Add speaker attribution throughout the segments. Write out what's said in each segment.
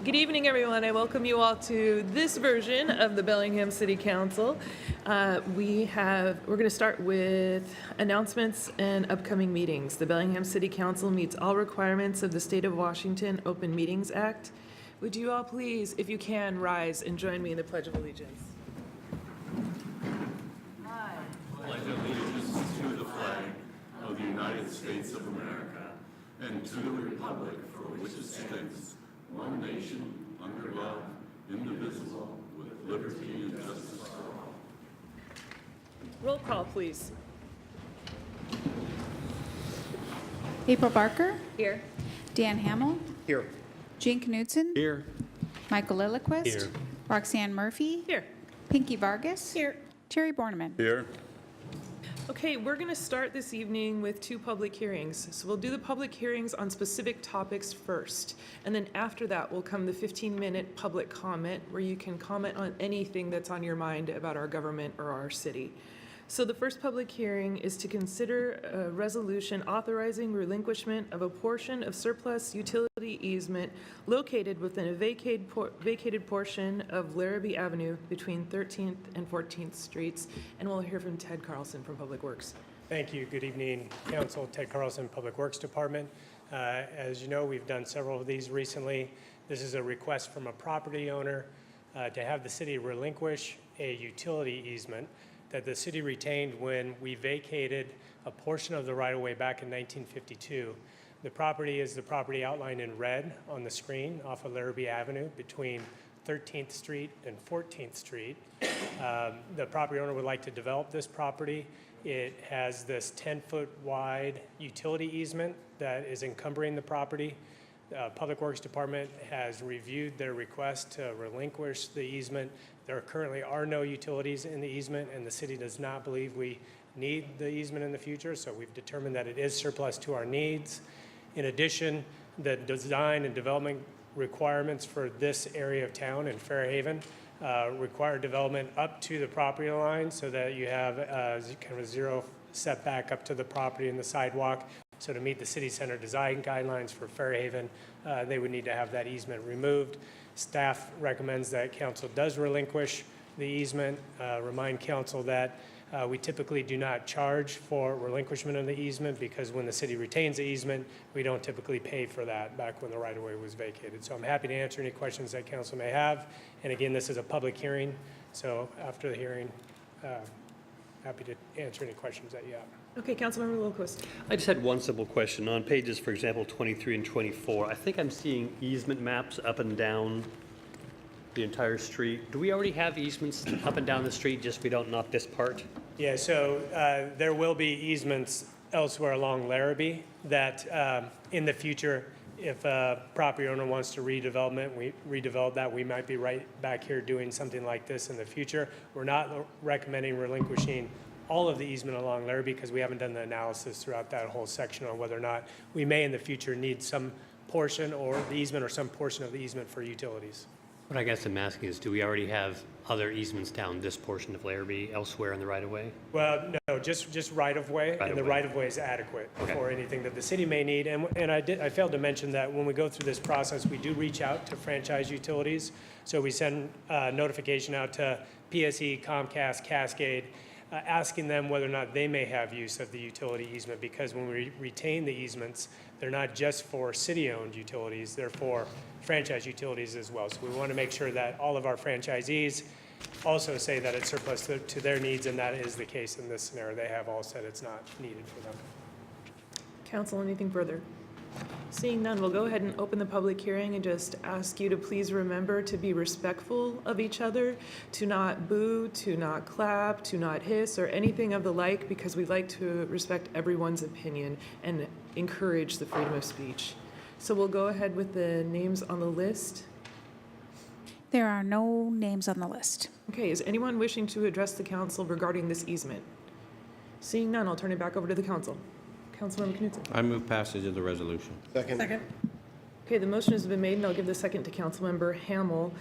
Speaker 1: Good evening, everyone. I welcome you all to this version of the Bellingham City Council. We're going to start with announcements and upcoming meetings. The Bellingham City Council meets all requirements of the State of Washington Open Meetings Act. Would you all please, if you can, rise and join me in the Pledge of Allegiance?
Speaker 2: Pledge allegiance to the flag of the United States of America and to the republic for which it stands, one nation, under God, indivisible, with liberty and justice for all.
Speaker 1: Roll call, please.
Speaker 3: April Barker,
Speaker 1: Here.
Speaker 3: Dan Hamill,
Speaker 4: Here.
Speaker 3: Gene Knudsen,
Speaker 4: Here.
Speaker 3: Michael Lilliquist,
Speaker 4: Here.
Speaker 3: Roxanne Murphy,
Speaker 1: Here.
Speaker 3: Pinky Vargas,
Speaker 1: Here.
Speaker 3: Terry Borneman.
Speaker 2: Here.
Speaker 1: Okay, we're going to start this evening with two public hearings. So we'll do the public hearings on specific topics first, and then after that will come the 15-minute public comment where you can comment on anything that's on your mind about our government or our city. So the first public hearing is to consider a resolution authorizing relinquishment of a portion of surplus utility easement located within a vacated portion of Larrabee Avenue between 13th and 14th Streets. And we'll hear from Ted Carlson from Public Works.
Speaker 5: Thank you. Good evening, Council. Ted Carlson, Public Works Department. As you know, we've done several of these recently. This is a request from a property owner to have the city relinquish a utility easement that the city retained when we vacated a portion of the right-of-way back in 1952. The property is the property outlined in red on the screen off of Larrabee Avenue between 13th Street and 14th Street. The property owner would like to develop this property. It has this 10-foot wide utility easement that is encumbering the property. Public Works Department has reviewed their request to relinquish the easement. There currently are no utilities in the easement, and the city does not believe we need the easement in the future, so we've determined that it is surplus to our needs. In addition, the design and development requirements for this area of town in Fairhaven require development up to the property line so that you have kind of a zero setback up to the property and the sidewalk. So to meet the city center design guidelines for Fairhaven, they would need to have that easement removed. Staff recommends that council does relinquish the easement. Remind council that we typically do not charge for relinquishment of the easement because when the city retains the easement, we don't typically pay for that back when the right-of-way was vacated. So I'm happy to answer any questions that council may have. And again, this is a public hearing, so after the hearing, happy to answer any questions that you have.
Speaker 1: Okay, Councilmember Lilliquist.
Speaker 4: I just had one simple question. On pages, for example, 23 and 24, I think I'm seeing easement maps up and down the entire street. Do we already have easements up and down the street, just we don't, not this part?
Speaker 5: Yeah, so there will be easements elsewhere along Larrabee that in the future, if a property owner wants to redevelop that, we might be right back here doing something like this in the future. We're not recommending relinquishing all of the easement along Larrabee because we haven't done the analysis throughout that whole section on whether or not we may in the future need some portion or the easement or some portion of the easement for utilities.
Speaker 4: What I guess I'm asking is, do we already have other easements down this portion of Larrabee elsewhere in the right-of-way?
Speaker 5: Well, no, just right-of-way, and the right-of-way is adequate for anything that the city may need. And I failed to mention that when we go through this process, we do reach out to franchise utilities. So we send notification out to PSE, Comcast, Cascade, asking them whether or not they may have use of the utility easement, because when we retain the easements, they're not just for city-owned utilities, they're for franchise utilities as well. So we want to make sure that all of our franchisees also say that it's surplus to their needs, and that is the case in this scenario. They have all said it's not needed for them.
Speaker 1: Council, anything further? Seeing none, we'll go ahead and open the public hearing and just ask you to please remember to be respectful of each other, to not boo, to not clap, to not hiss, or anything of the like, because we like to respect everyone's opinion and encourage the freedom of speech. So we'll go ahead with the names on the list.
Speaker 3: There are no names on the list.
Speaker 1: Okay, is anyone wishing to address the council regarding this easement? Seeing none, I'll turn it back over to the council. Councilmember Knudsen.
Speaker 6: I move passage of the resolution.
Speaker 4: Second.
Speaker 1: Okay, the motion has been made, and I'll give the second to Councilmember Hamill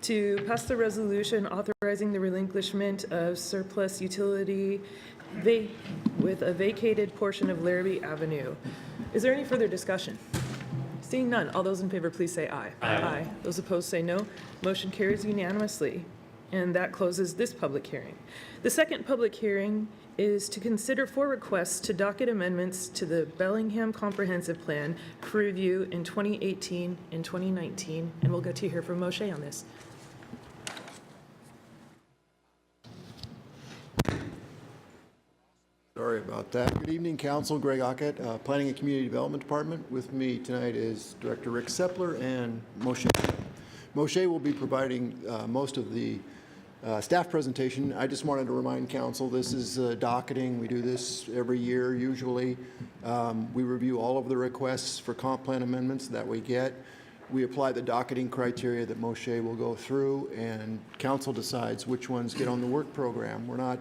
Speaker 1: to pass the resolution authorizing the relinquishment of surplus utility with a vacated portion of Larrabee Avenue. Is there any further discussion? Seeing none, all those in favor, please say aye. Aye. Those opposed say no. Motion carries unanimously, and that closes this public hearing. The second public hearing is to consider 4 requests to docket amendments to the Bellingham Comprehensive Plan for review in 2018 and 2019, and we'll get to hear from Moshe on this.
Speaker 7: Sorry about that. Good evening, Council. Greg Ockett, Planning and Community Development Department. With me tonight is Director Rick Sepler and Moshe. Moshe will be providing most of the staff presentation. I just wanted to remind Council, this is docketing. We do this every year usually. We review all of the requests for comp plan amendments that we get. We apply the docketing criteria that Moshe will go through, and Council decides which ones get on the work program. We're not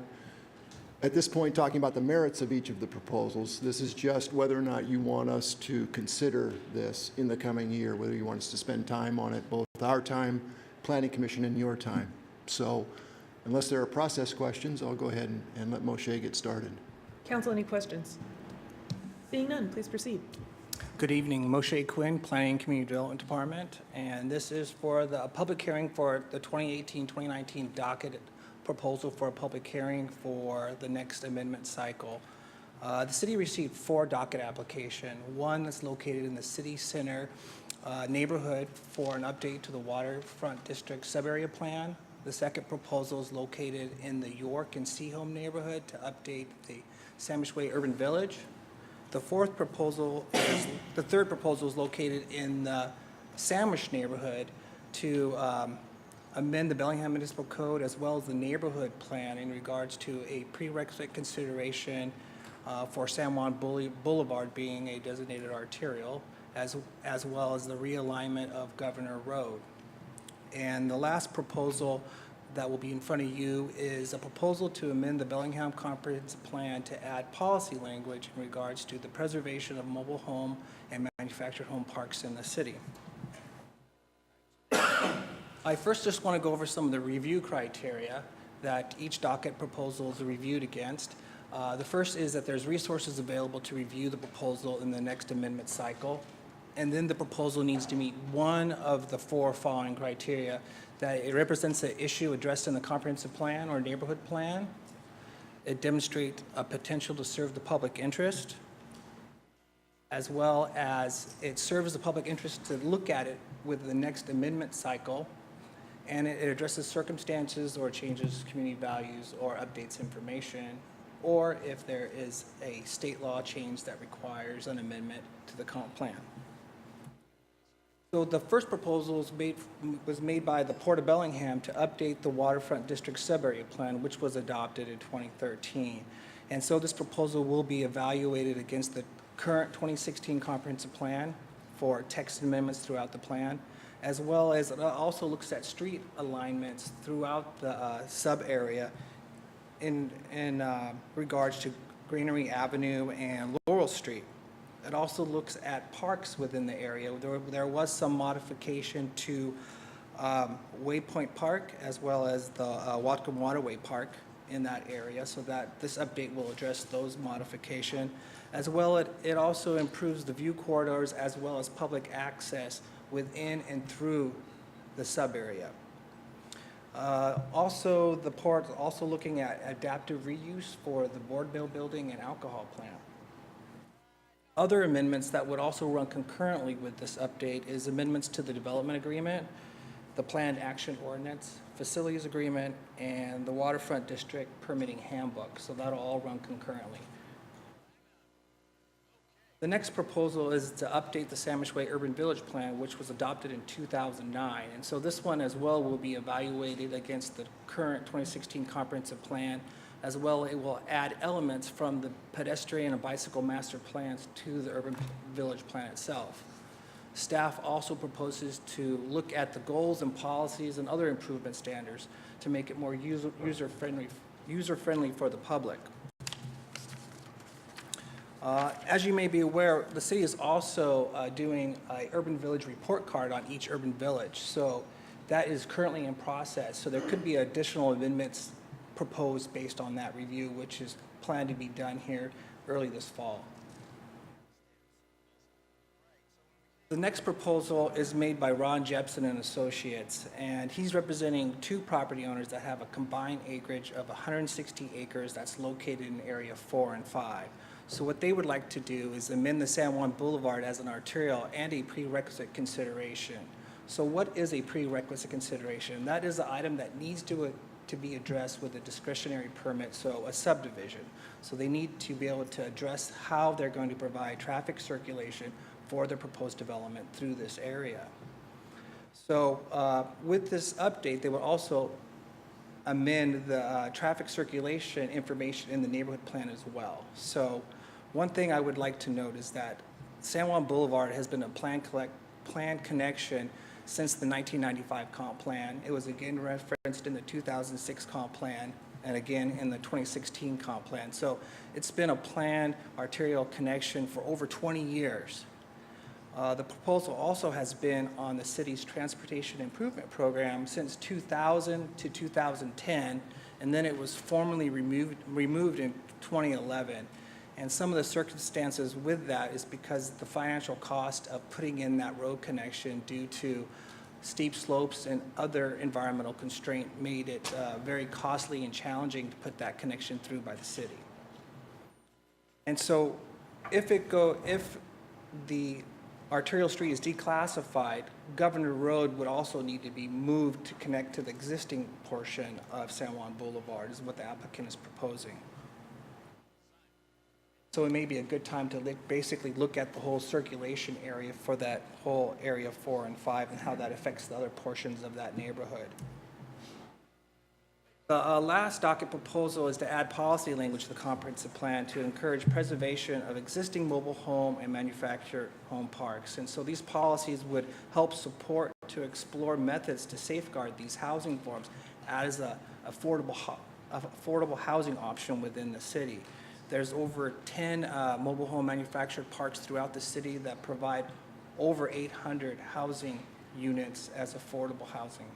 Speaker 7: at this point talking about the merits of each of the proposals. This is just whether or not you want us to consider this in the coming year, whether you want us to spend time on it, both our time, Planning Commission, and your time. So unless there are process questions, I'll go ahead and let Moshe get started.
Speaker 1: Council, any questions? Seeing none, please proceed.
Speaker 8: Good evening, Moshe Quinn, Planning and Community Development Department, and this is for the public hearing for the 2018-2019 docket proposal for a public hearing for the next amendment cycle. The city received 4 docket applications. One that's located in the city center neighborhood for an update to the waterfront district subarea plan. The second proposal is located in the York and Seaholm neighborhood to update the Sandwich Way Urban Village. The third proposal is located in the Sandwich neighborhood to amend the Bellingham Municipal Code as well as the neighborhood plan in regards to a prerequisite consideration for San Juan Boulevard being a designated arterial, as well as the realignment of Governor Road. And the last proposal that will be in front of you is a proposal to amend the Bellingham Comprehensive Plan to add policy language in regards to the preservation of mobile home and manufactured home parks in the city. I first just want to go over some of the review criteria that each docket proposal is reviewed against. The first is that there's resources available to review the proposal in the next amendment cycle. And then the proposal needs to meet one of the 4 following criteria: that it represents an issue addressed in the comprehensive plan or neighborhood plan. It demonstrates a potential to serve the public interest, as well as it serves the public interest to look at it with the next amendment cycle, and it addresses circumstances or changes community values or updates information, or if there is a state law change that requires an amendment to the comp plan. So the first proposal was made by the Port of Bellingham to update the waterfront district subarea plan, which was adopted in 2013. And so this proposal will be evaluated against the current 2016 comprehensive plan for text amendments throughout the plan, as well as it also looks at street alignments throughout the sub area in regards to Greenery Avenue and Laurel Street. It also looks at parks within the area. There was some modification to Waypoint Park as well as the Whatcom Waterway Park in that area, so that this update will address those modifications. As well, it also improves the view corridors as well as public access within and through the sub-area. Also, the port is also looking at adaptive reuse for the board mill building and alcohol plant. Other amendments that would also run concurrently with this update is amendments to the development agreement, the planned action ordinance, facilities agreement, and the waterfront district permitting handbook. So that'll all run concurrently. The next proposal is to update the Sandwich Way Urban Village Plan, which was adopted in 2009. And so this one as well will be evaluated against the current 2016 comprehensive plan. As well, it will add elements from the pedestrian and bicycle master plans to the urban village plan itself. Staff also proposes to look at the goals and policies and other improvement standards to make it more user-friendly for the public. As you may be aware, the city is also doing an urban village report card on each urban village. So that is currently in process. So there could be additional amendments proposed based on that review, which is planned to be done here early this fall. The next proposal is made by Ron Jepson and Associates, and he's representing two property owners that have a combined acreage of 160 acres that's located in Area 4 and 5. So what they would like to do is amend the San Juan Boulevard as an arterial and a prerequisite consideration. So what is a prerequisite consideration? That is an item that needs to be addressed with a discretionary permit, so a subdivision. So they need to be able to address how they're going to provide traffic circulation for the proposed development through this area. So with this update, they will also amend the traffic circulation information in the neighborhood plan as well. So one thing I would like to note is that San Juan Boulevard has been a planned connection since the 1995 comp plan. It was again referenced in the 2006 comp plan and again in the 2016 comp plan. So it's been a planned arterial connection for over 20 years. The proposal also has been on the city's transportation improvement program since 2000 to 2010, and then it was formally removed in 2011. And some of the circumstances with that is because the financial cost of putting in that road connection due to steep slopes and other environmental constraint made it very costly and challenging to put that connection through by the city. And so if the arterial street is declassified, Governor Road would also need to be moved to connect to the existing portion of San Juan Boulevard, is what the applicant is proposing. So it may be a good time to basically look at the whole circulation area for that whole area 4 and 5 and how that affects the other portions of that neighborhood. The last docket proposal is to add policy language to the comprehensive plan to encourage preservation of existing mobile home and manufactured home parks. And so these policies would help support to explore methods to safeguard these housing forms as an affordable housing option within the city. There's over 10 mobile home manufactured parks throughout the city that provide over 800 housing units as affordable housing.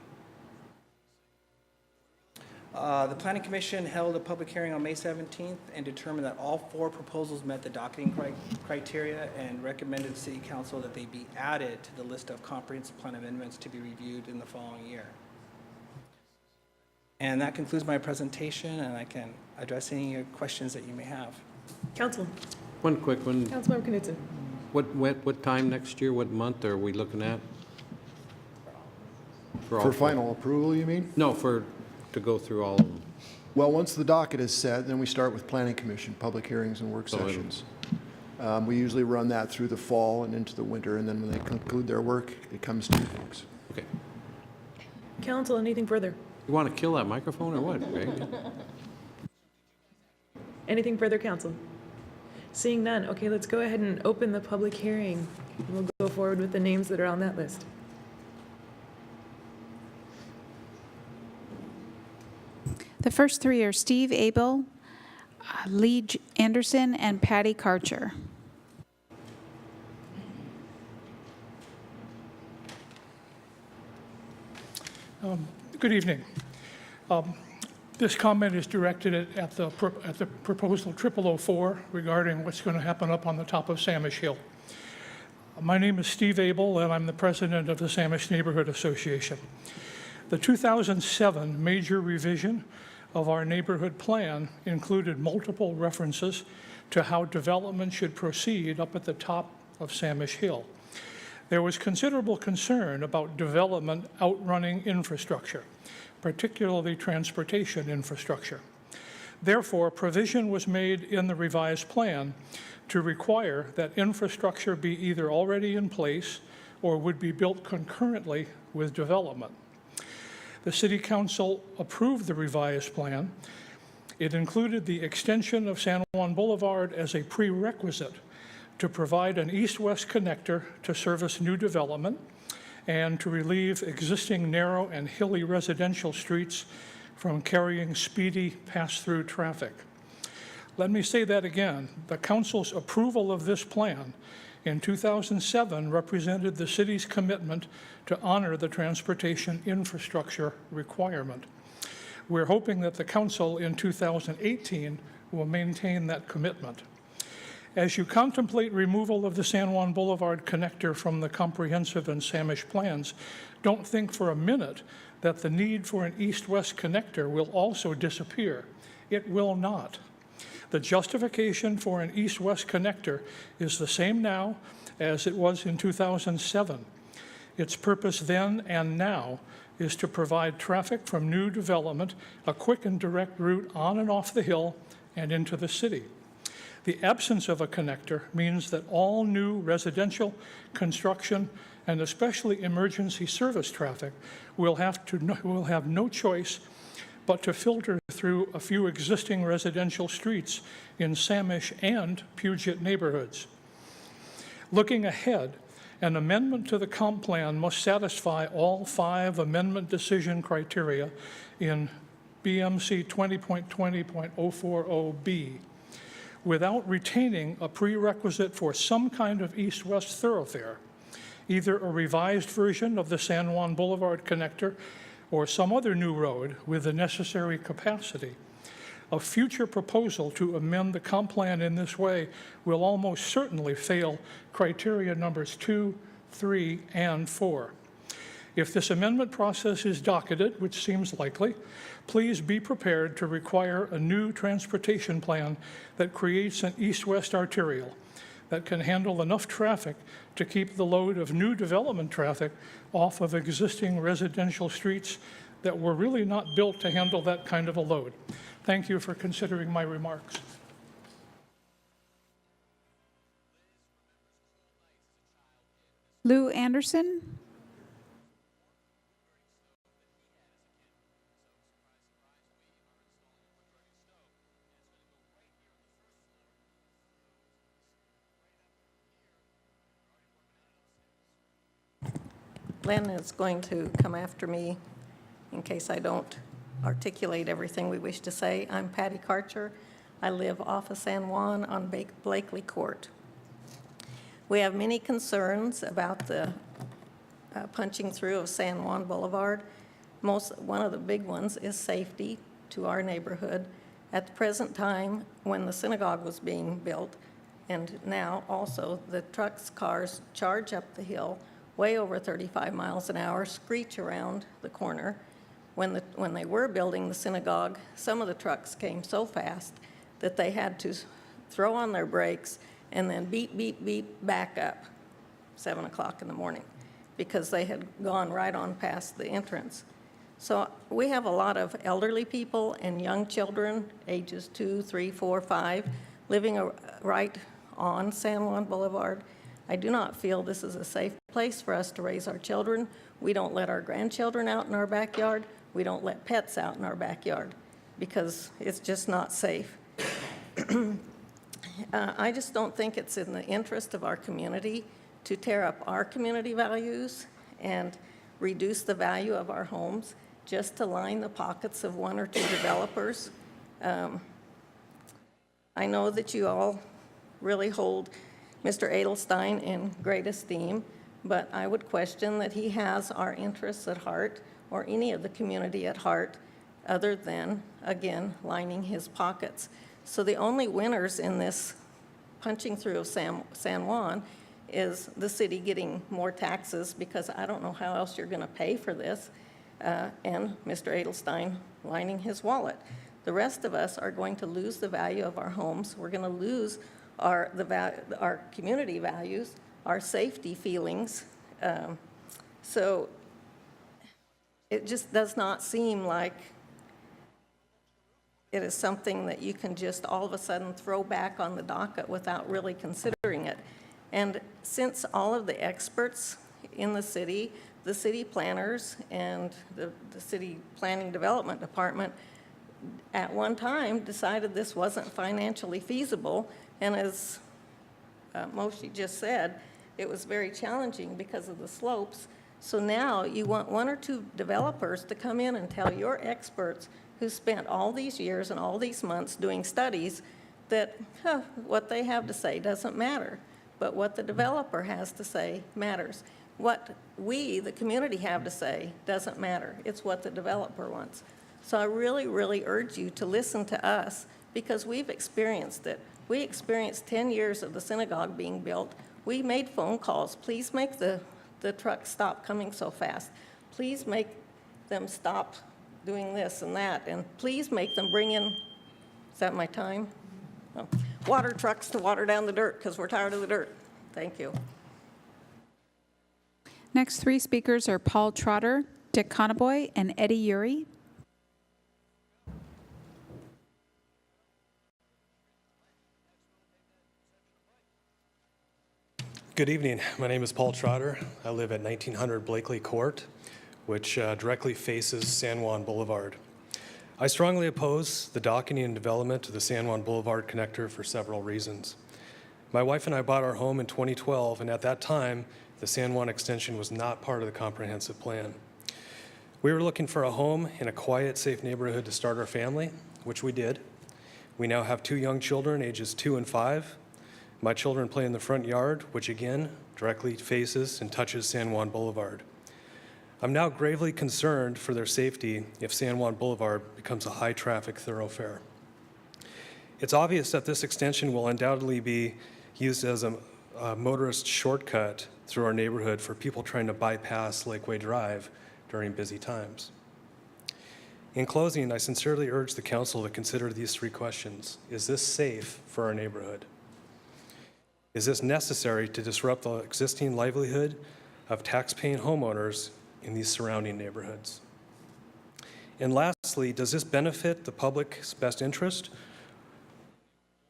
Speaker 8: The Planning Commission held a public hearing on May 17th and determined that all 4 proposals met the docketing criteria and recommended to City Council that they be added to the list of comprehensive plan amendments to be reviewed in the following year. And that concludes my presentation, and I can address any questions that you may have.
Speaker 1: Council.
Speaker 6: One quick one.
Speaker 1: Councilmember Knudsen.
Speaker 6: What time next year, what month are we looking at? all
Speaker 7: For
Speaker 6: four?
Speaker 7: final approval, you mean?
Speaker 6: No, to go through all of them.
Speaker 7: Well, once the docket is set, then we start with Planning Commission, public hearings and work
Speaker 6: So it'll-
Speaker 7: sessions. We usually run that through the fall and into the winter, and then when they conclude their work, it comes to you folks.
Speaker 6: Okay.
Speaker 1: Council, anything further?
Speaker 6: You want to kill that microphone or what, Greg?
Speaker 1: Anything further, council? Seeing none, okay, let's go ahead and open the public hearing. We'll go forward with the names that are on that list.
Speaker 3: The first 3 are Steve Abel, Lee Anderson, and Patty Karcher.
Speaker 9: Good evening. This comment is directed at the proposal 0004 regarding what's going to happen up on the top of Samish Hill. My name is Steve Abel, and I'm the president of the Samish Neighborhood Association. The 2007 major revision of our neighborhood plan included multiple references to how development should proceed up at the top of Samish Hill. There was considerable concern about development outrunning infrastructure, particularly transportation infrastructure. Therefore, provision was made in the revised plan to require that infrastructure be either already in place or would be built concurrently with development. The City Council approved the revised plan. It included the extension of San Juan Boulevard as a prerequisite to provide an east-west connector to service new development and to relieve existing narrow and hilly residential streets from carrying speedy pass-through traffic. Let me say that again. The council's approval of this plan in 2007 represented the city's commitment to honor the transportation infrastructure requirement. We're hoping that the council in 2018 will maintain that commitment. As you contemplate removal of the San Juan Boulevard connector from the comprehensive and Samish plans, don't think for a minute that the need for an east-west connector will also disappear. It will not. The justification for an east-west connector is the same now as it was in 2007. Its purpose then and now is to provide traffic from new development a quick and direct route on and off the hill and into the city. The absence of a connector means that all new residential construction and especially emergency service traffic will have no choice but to filter through a few existing residential streets in Samish and Puget neighborhoods. Looking ahead, an amendment to the comp plan must satisfy all 5 amendment decision criteria in BMC 20.20.040B without retaining a prerequisite for some kind of east-west thoroughfare, either a revised version of the San Juan Boulevard connector or some other new road with the necessary capacity. A future proposal to amend the comp plan in this way will almost certainly fail criteria numbers 2, 3, and 4. If this amendment process is docketed, which seems likely, please be prepared to require a new transportation plan that creates an east-west arterial that can handle enough traffic to keep the load of new development traffic off of existing residential streets that were really not built to handle that kind of a load. Thank you for considering my remarks.
Speaker 3: Lou Anderson.
Speaker 10: Len is going to come after me in case I don't articulate everything we wish to say. I'm Patty Karcher. I live off of San Juan on Blakely Court. We have many concerns about the punching through of San Juan Boulevard. One of the big ones is safety to our neighborhood. At the present time, when the synagogue was being built, and now also the cars charge up the hill way over 35 miles an hour, screech around the corner. When they were building the synagogue, some of the trucks came so fast that they had to throw on their brakes and then beep, beep, beep, back up 7 o'clock in the morning because they had gone right on past the entrance. So we have a lot of elderly people and young children, ages 2, 3, 4, 5, living right on San Juan Boulevard. I do not feel this is a safe place for us to raise our children. We don't let our grandchildren out in our backyard. We don't let pets out in our backyard because it's just not safe. I just don't think it's in the interest of our community to tear up our community values and reduce the value of our homes just to line the pockets of 1 or 2 developers. I know that you all really hold Mr. Edelstein in great esteem, but I would question that he has our interests at heart or any of the community at heart other than, again, lining his pockets. So the only winners in this punching through of San Juan is the city getting more taxes because I don't know how else you're going to pay for this, and Mr. Edelstein lining his wallet. The rest of us are going to lose the value of our homes. We're going to lose our community values, our safety feelings. So it just does not seem like it is something that you can just all of a sudden throw back on the docket without really considering it. And since all of the experts in the city planners and the city planning development department at one time decided this wasn't financially feasible, and as Moshe just said, it was very challenging because of the slopes. So now you want 1 or 2 developers to come in and tell your experts who spent all these years and all these months doing studies that what they have to say doesn't matter, but what the developer has to say matters. What we, the community, have to say doesn't matter. It's what the developer wants. So I really, really urge you to listen to us because we've experienced it. We experienced 10 years of the synagogue being built. We made phone calls. Please make the trucks stop coming so fast. Please make them stop doing this and that. And please make them bring in, is that my time? Oh. Water trucks to water down the dirt because we're tired of the dirt. Thank you.
Speaker 3: Next three speakers are Paul Trotter, Dick Conaboy, and Eddie Uri.
Speaker 11: Good evening. My name is Paul Trotter. I live at 1900 Blakely Court, which directly faces San Juan Boulevard. I strongly oppose the docketing and development of the San Juan Boulevard connector for several reasons. My wife and I bought our home in 2012, and at that time, the San Juan extension was not part of the comprehensive plan. We were looking for a home in a quiet, safe neighborhood to start our family, which we did. We now have 2 young children, ages 2 and 5. My children play in the front yard, which again directly faces and touches San Juan Boulevard. I'm now gravely concerned for their safety if San Juan Boulevard becomes a high-traffic thoroughfare. It's obvious that this extension will undoubtedly be used as a motorist shortcut through our neighborhood for people trying to bypass Lakeway Drive during busy times. In closing, I sincerely urge the council to consider these 3 questions. Is this safe for our neighborhood? Is this necessary to disrupt the existing livelihood of tax-paying homeowners in these surrounding neighborhoods? And lastly, does this benefit the public's best interest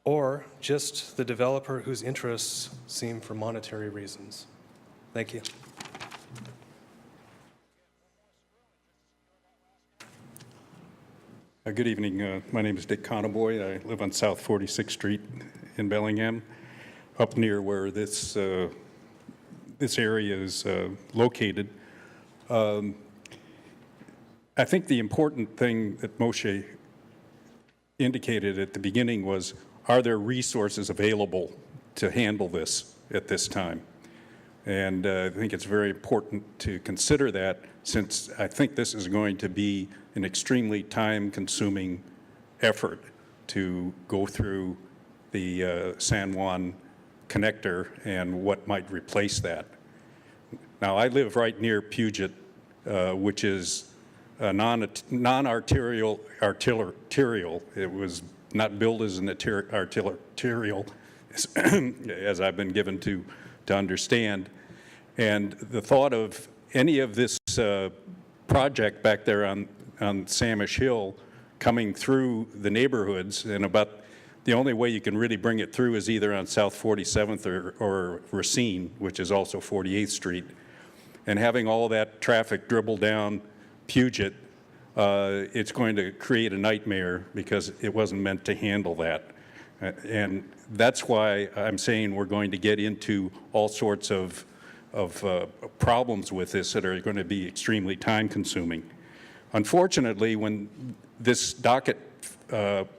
Speaker 11: or just the developer whose interests seem for monetary reasons? Thank you.
Speaker 12: Good evening. My name is Dick Conaboy. I live on South 46th Street in Bellingham, up near where this area is located. I think the important thing that Moshe indicated at the beginning was, are there resources available to handle this at this time? And I think it's very important to consider that, since I think this is going to be an extremely time-consuming effort to go through the San Juan connector and what might replace that. Now, I live right near Puget, which is a non-arterial arterial. It was not built as an arterial, as I've been given to understand. And the thought of any of this project back there on Samish Hill coming through the neighborhoods, and about the only way you can really bring it through is either on South 47th or Racine, which is also 48th Street. And having all that traffic dribble down Puget, it's going to create a nightmare because it wasn't meant to handle that. And that's why I'm saying we're going to get into all sorts of problems with this that are going to be extremely time-consuming. Unfortunately, when this docket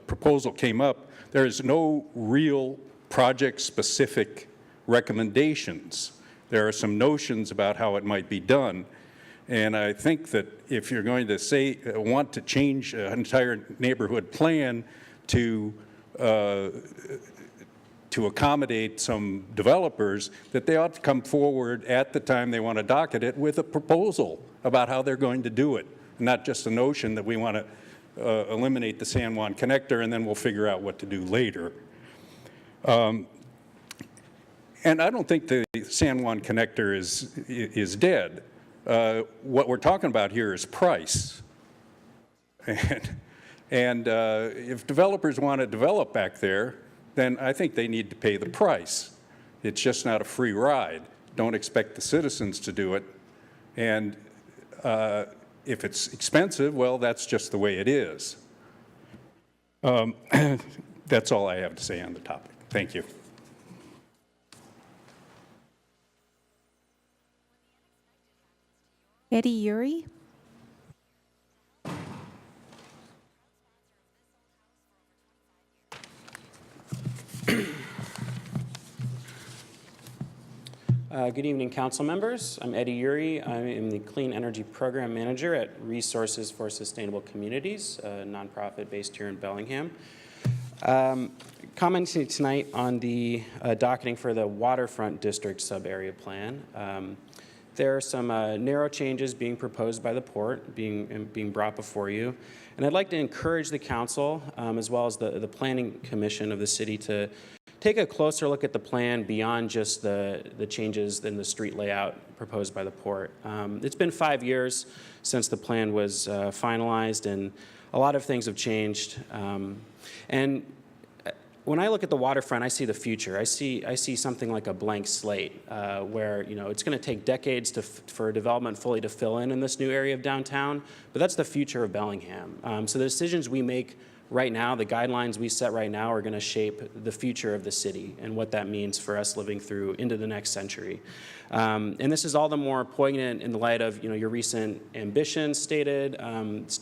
Speaker 12: proposal came up, there is no real project-specific recommendations. There are some notions about how it might be done. And I think that if you're going to want to change an entire neighborhood plan to accommodate some developers, that they ought to come forward at the time they want to docket it with a proposal about how they're going to do it, not just a notion that we want to eliminate the San Juan connector and then we'll figure out what to do later. And I don't think the San Juan connector is dead. What we're talking about here is price. And if developers want to develop back there, then I think they need to pay the price. It's just not a free ride. Don't expect the citizens to do it. And if it's expensive, well, that's just the way it is. That's all I have to say on the topic. Thank you.
Speaker 3: Eddie Uri.
Speaker 13: Good evening, council members. I'm Eddie Uri. I am the Clean Energy Program Manager at Resources for Sustainable Communities, a nonprofit based here in Bellingham. commenting tonight on the docketing for the waterfront district sub-area plan. There are some narrow changes being proposed by the port, being brought before you. And I'd like to encourage the council, as well as the planning commission of the city, to take a closer look at the plan beyond just the changes in the street layout proposed by the port. It's been 5 years since the plan was finalized, and a lot of things have changed. And when I look at the waterfront, I see the future. I see something like a blank slate, where it's going to take decades for development fully to fill in this new area of downtown. But that's the future of Bellingham. So the decisions we make right now, the guidelines we set right now, are going to shape the future of the city and what that means for us living through into the next century. And this is all the more poignant in the light of your recent ambitions stated,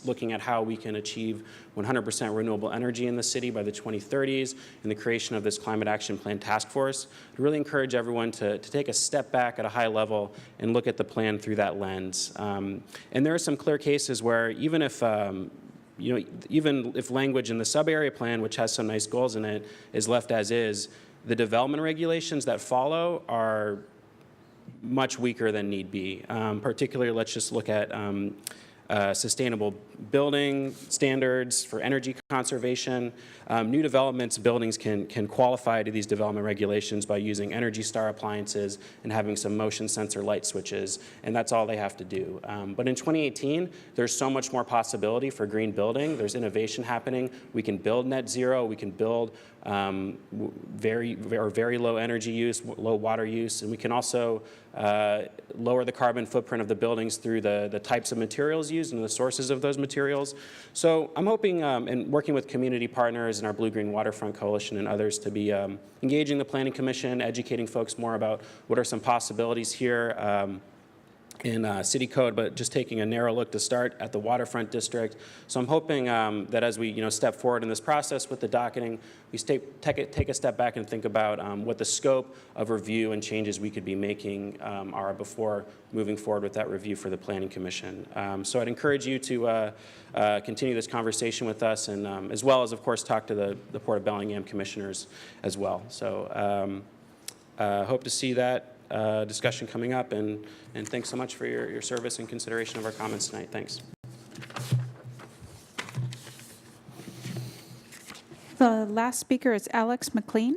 Speaker 13: looking at how we can achieve 100% renewable energy in the city by the 2030s and the creation of this Climate Action Plan Task Force. I really encourage everyone to take a step back at a high level and look at the plan through that lens. And there are some clear cases where even if even if language in the sub-area plan, which has some nice goals in it, is left as is, the development regulations that follow are much weaker than need be. Particularly, let's just look at sustainable building standards for energy conservation. New developments, buildings can qualify to these development regulations by using Energy Star appliances and having some motion sensor light switches, and that's all they have to do. But in 2018, there's so much more possibility for green building. There's innovation happening. We can build net zero. We can build very low energy use, low water use, and we can also lower the carbon footprint of the buildings through the types of materials used and the sources of those materials. So I'm hoping, and working with community partners and our Blue-Green Waterfront Coalition and others, to be engaging the Planning Commission, educating folks more about what are some possibilities here in city code, but just taking a narrow look to start at the waterfront district. So I'm hoping that as we step forward in this process with the docketing, we take a step back and think about what the scope of review and changes we could be making are before moving forward with that review for the Planning Commission. So I'd encourage you to continue this conversation with us, and as well as, of course, talk to the Port of Bellingham commissioners as well. So hope to see that discussion coming up, and thanks so much for your service and consideration of our comments tonight. Thanks.
Speaker 3: The last speaker is Alex McLean.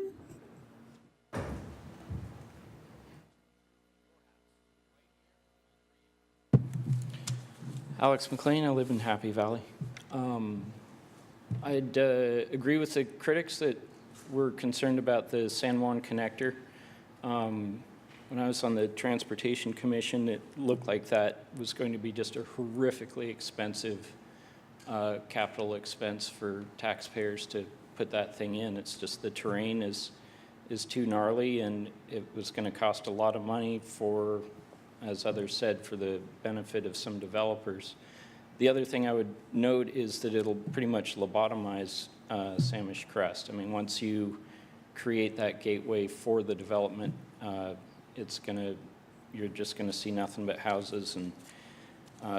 Speaker 14: Alex McLean, I live in Happy Valley. I'd agree with the critics that were concerned about the San Juan connector. When I was on the Transportation Commission, it looked like that was going to be just a horrifically expensive capital expense for taxpayers to put that thing in. It's just the terrain is too gnarly, and it was going to cost a lot of money for, as others said, for the benefit of some developers. The other thing I would note is that it'll pretty much lobotomize Samish Crest. I mean, once you create that gateway for the development, you're just gonna see nothing but houses and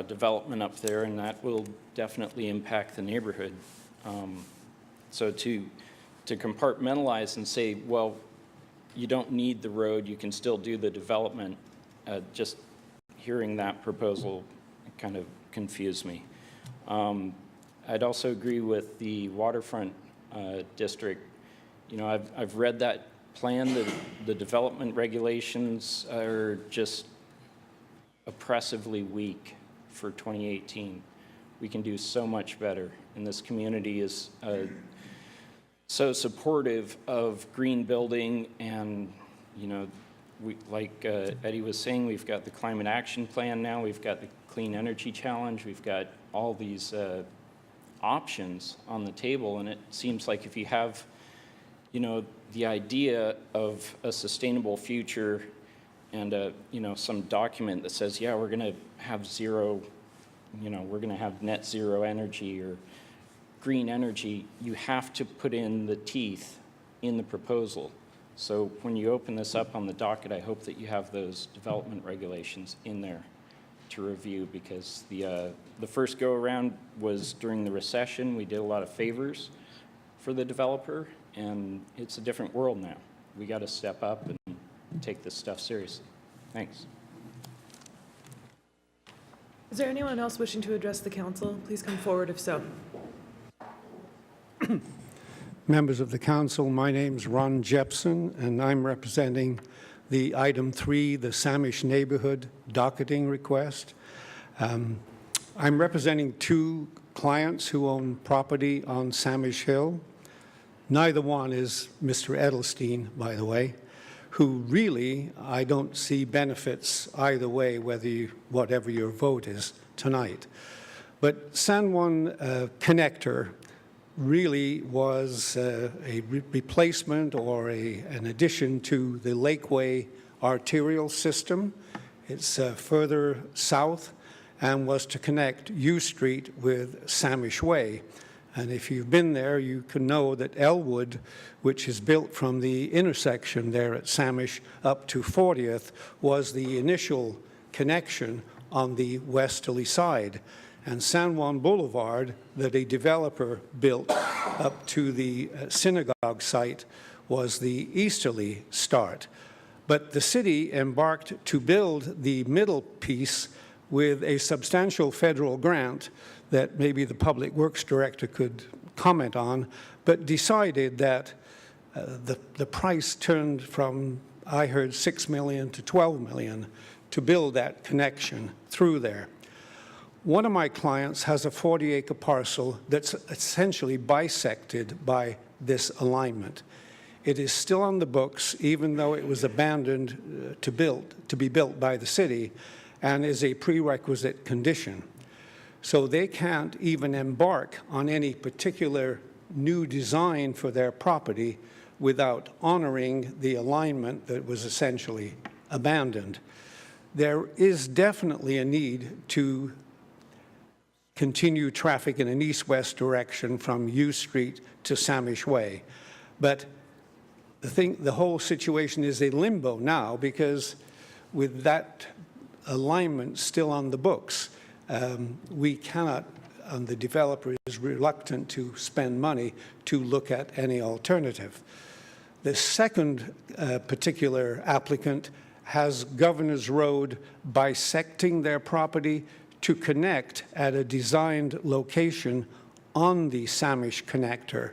Speaker 14: development up there, and that will definitely impact the neighborhood. So to compartmentalize and say, well, you don't need the road, you can still do the development, just hearing that proposal kind of confused me. I'd also agree with the waterfront district. I've read that plan. The development regulations are just oppressively weak for 2018. We can do so much better, and this community is so supportive of green building. And like Eddie was saying, we've got the Climate Action Plan now, we've got the Clean Energy Challenge, we've got all these options on the table, and it seems like if you have the idea of a sustainable future and some document that says, yeah, we're going to have zero, we're going to have net zero energy or green energy, you have to put in the teeth in the proposal. So when you open this up on the docket, I hope that you have those development regulations in there to review, because the first go around was during the recession. We did a lot of favors for the developer, and it's a different world now. We got to step up and take this stuff seriously. Thanks.
Speaker 1: Is there anyone else wishing to address the council? Please come forward if so.
Speaker 15: Members of the council, my name's Ron Jepson, and I'm representing the item 3, the Samish neighborhood docketing request. I'm representing 2 clients who own property on Samish Hill. Neither one is Mr. Edelstein, by the way, who really I don't see benefits either way, whatever your vote is tonight. But San Juan Connector really was a replacement or an addition to the Lakeway arterial system. It's further south and was to connect U Street with Samish Way. And if you've been there, you can know that Elwood, which is built from the intersection there at Samish up to 40th, was the initial connection on the westerly side. And San Juan Boulevard, that a developer built up to the synagogue site, was the easterly start. But the city embarked to build the middle piece with a substantial federal grant that maybe the Public Works Director could comment on, but decided that the price turned from, I heard, $6 million to $12 million to build that connection through there. One of my clients has a 40-acre parcel that's essentially bisected by this alignment. It is still on the books, even though it was abandoned to be built by the city, and is a prerequisite condition. So they can't even embark on any particular new design for their property without honoring the alignment that was essentially abandoned. There is definitely a need to continue traffic in an east-west direction from U Street to Samish Way. But the whole situation is a limbo now, because with that alignment still on the books, we cannot, and the developer is reluctant to spend money to look at any alternative. The second particular applicant has Governor's Road bisecting their property to connect at a designed location on the Samish connector.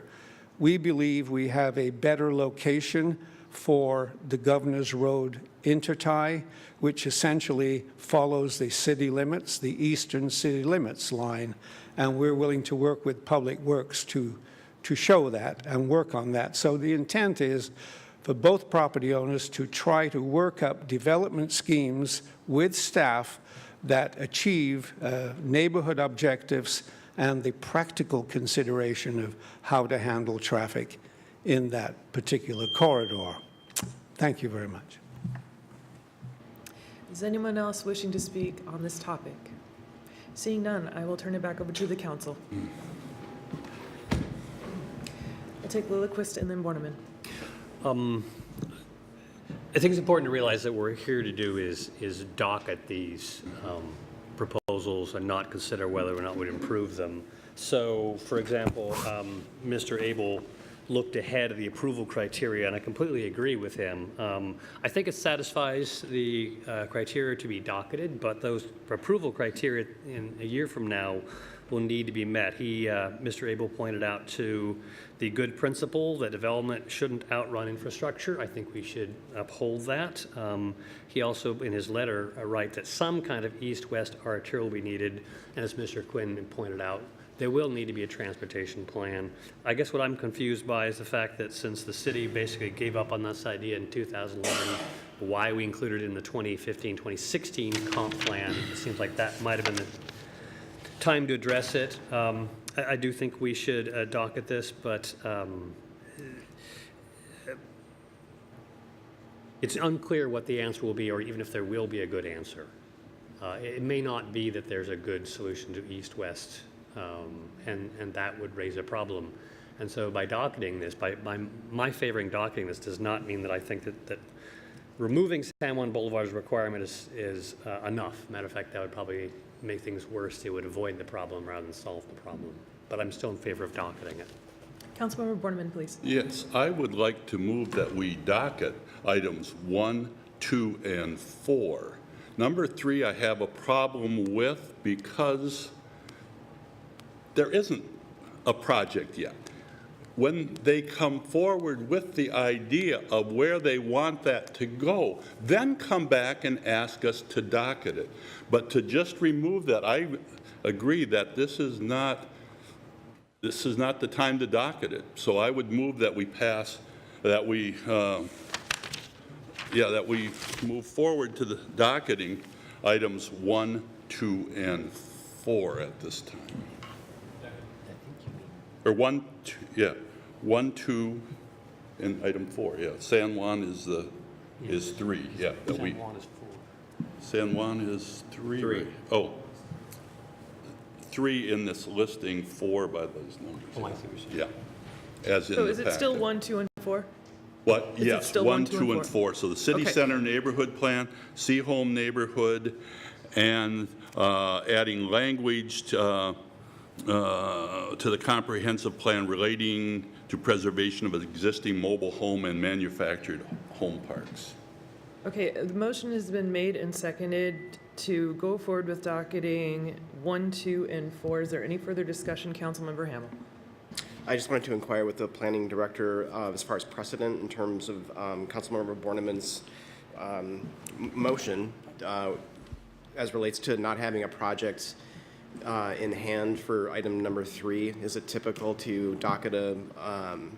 Speaker 15: We believe we have a better location for the Governor's Road intertie, which essentially follows the city limits, the eastern city limits line, and we're willing to work with Public Works to show that and work on that. So the intent is for both property owners to try to work up development schemes with staff that achieve neighborhood objectives and the practical consideration of how to handle traffic in that particular corridor. Thank you very much.
Speaker 1: Is anyone else wishing to speak on this topic? Seeing none, I will turn it back over to the council. I'll take Lillquist and then Borneman.
Speaker 4: I think it's important to realize that what we're here to do is docket these proposals and not consider whether or not we'd improve them. So, for example, Mr. Abel looked ahead of the approval criteria, and I completely agree with him. I think it satisfies the criteria to be docketed, but those approval criteria in a year from now will need to be met. Mr. Abel pointed out to the good principle that development shouldn't outrun infrastructure. I think we should uphold that. He also, in his letter, writes that some kind of east-west arterial will be needed, and as Mr. Quinn pointed out, there will need to be a transportation plan. I guess what I'm confused by is the fact that since the city basically gave up on this idea in 2011, why we included it in the 2015-2016 comp plan. It seems like that might have been the time to address it. I do think we should docket this, but it's unclear what the answer will be, or even if there will be a good answer. It may not be that there's a good solution to east-west, and that would raise a problem. And so by docketing this, by my favoring docketing this does not mean that I think that removing San Juan Boulevard's requirement is enough. Matter of fact, that would probably make things worse. It would avoid the problem rather than solve the problem. But I'm still in favor of docketing it.
Speaker 1: Councilmember Borneman, please.
Speaker 2: Yes, I would like to move that we docket items 1, 2, and 4. Number 3, I have a problem with because there isn't a project yet. When they come forward with the idea of where they want that to go, then come back and ask us to docket it. But to just remove that, I agree that this is not the time to docket it. So I would move that we pass, that we move forward to the docketing items 1, 2, and 4 at this time. Or 1, 2, yeah, 1, 2, and item 4, yeah. San Juan is 3, yeah. San Juan is 4. San Juan is 3.
Speaker 13: 3.
Speaker 2: Oh, 3 in this listing, 4 by those numbers.
Speaker 4: Oh, I see what you're saying.
Speaker 2: Yeah, as in the
Speaker 1: So is it still
Speaker 2: packet.
Speaker 1: 1, 2, and 4?
Speaker 2: What?
Speaker 1: Is it
Speaker 2: Yes,
Speaker 1: still
Speaker 2: 1,
Speaker 1: 1, 2,
Speaker 2: 2,
Speaker 1: and
Speaker 2: and 4. So the city
Speaker 1: Okay.
Speaker 2: center neighborhood plan, Seaholm neighborhood, and adding language to the comprehensive plan relating to preservation of existing mobile home and manufactured home parks.
Speaker 1: Okay, the motion has been made and seconded to go forward with docketing 1, 2, and 4. Is there any further discussion, Councilmember Hamel?
Speaker 16: I just wanted to inquire with the planning director as far as precedent in terms of Councilmember Borneman's motion as relates to not having a project in hand for item number 3. Is it typical to docket an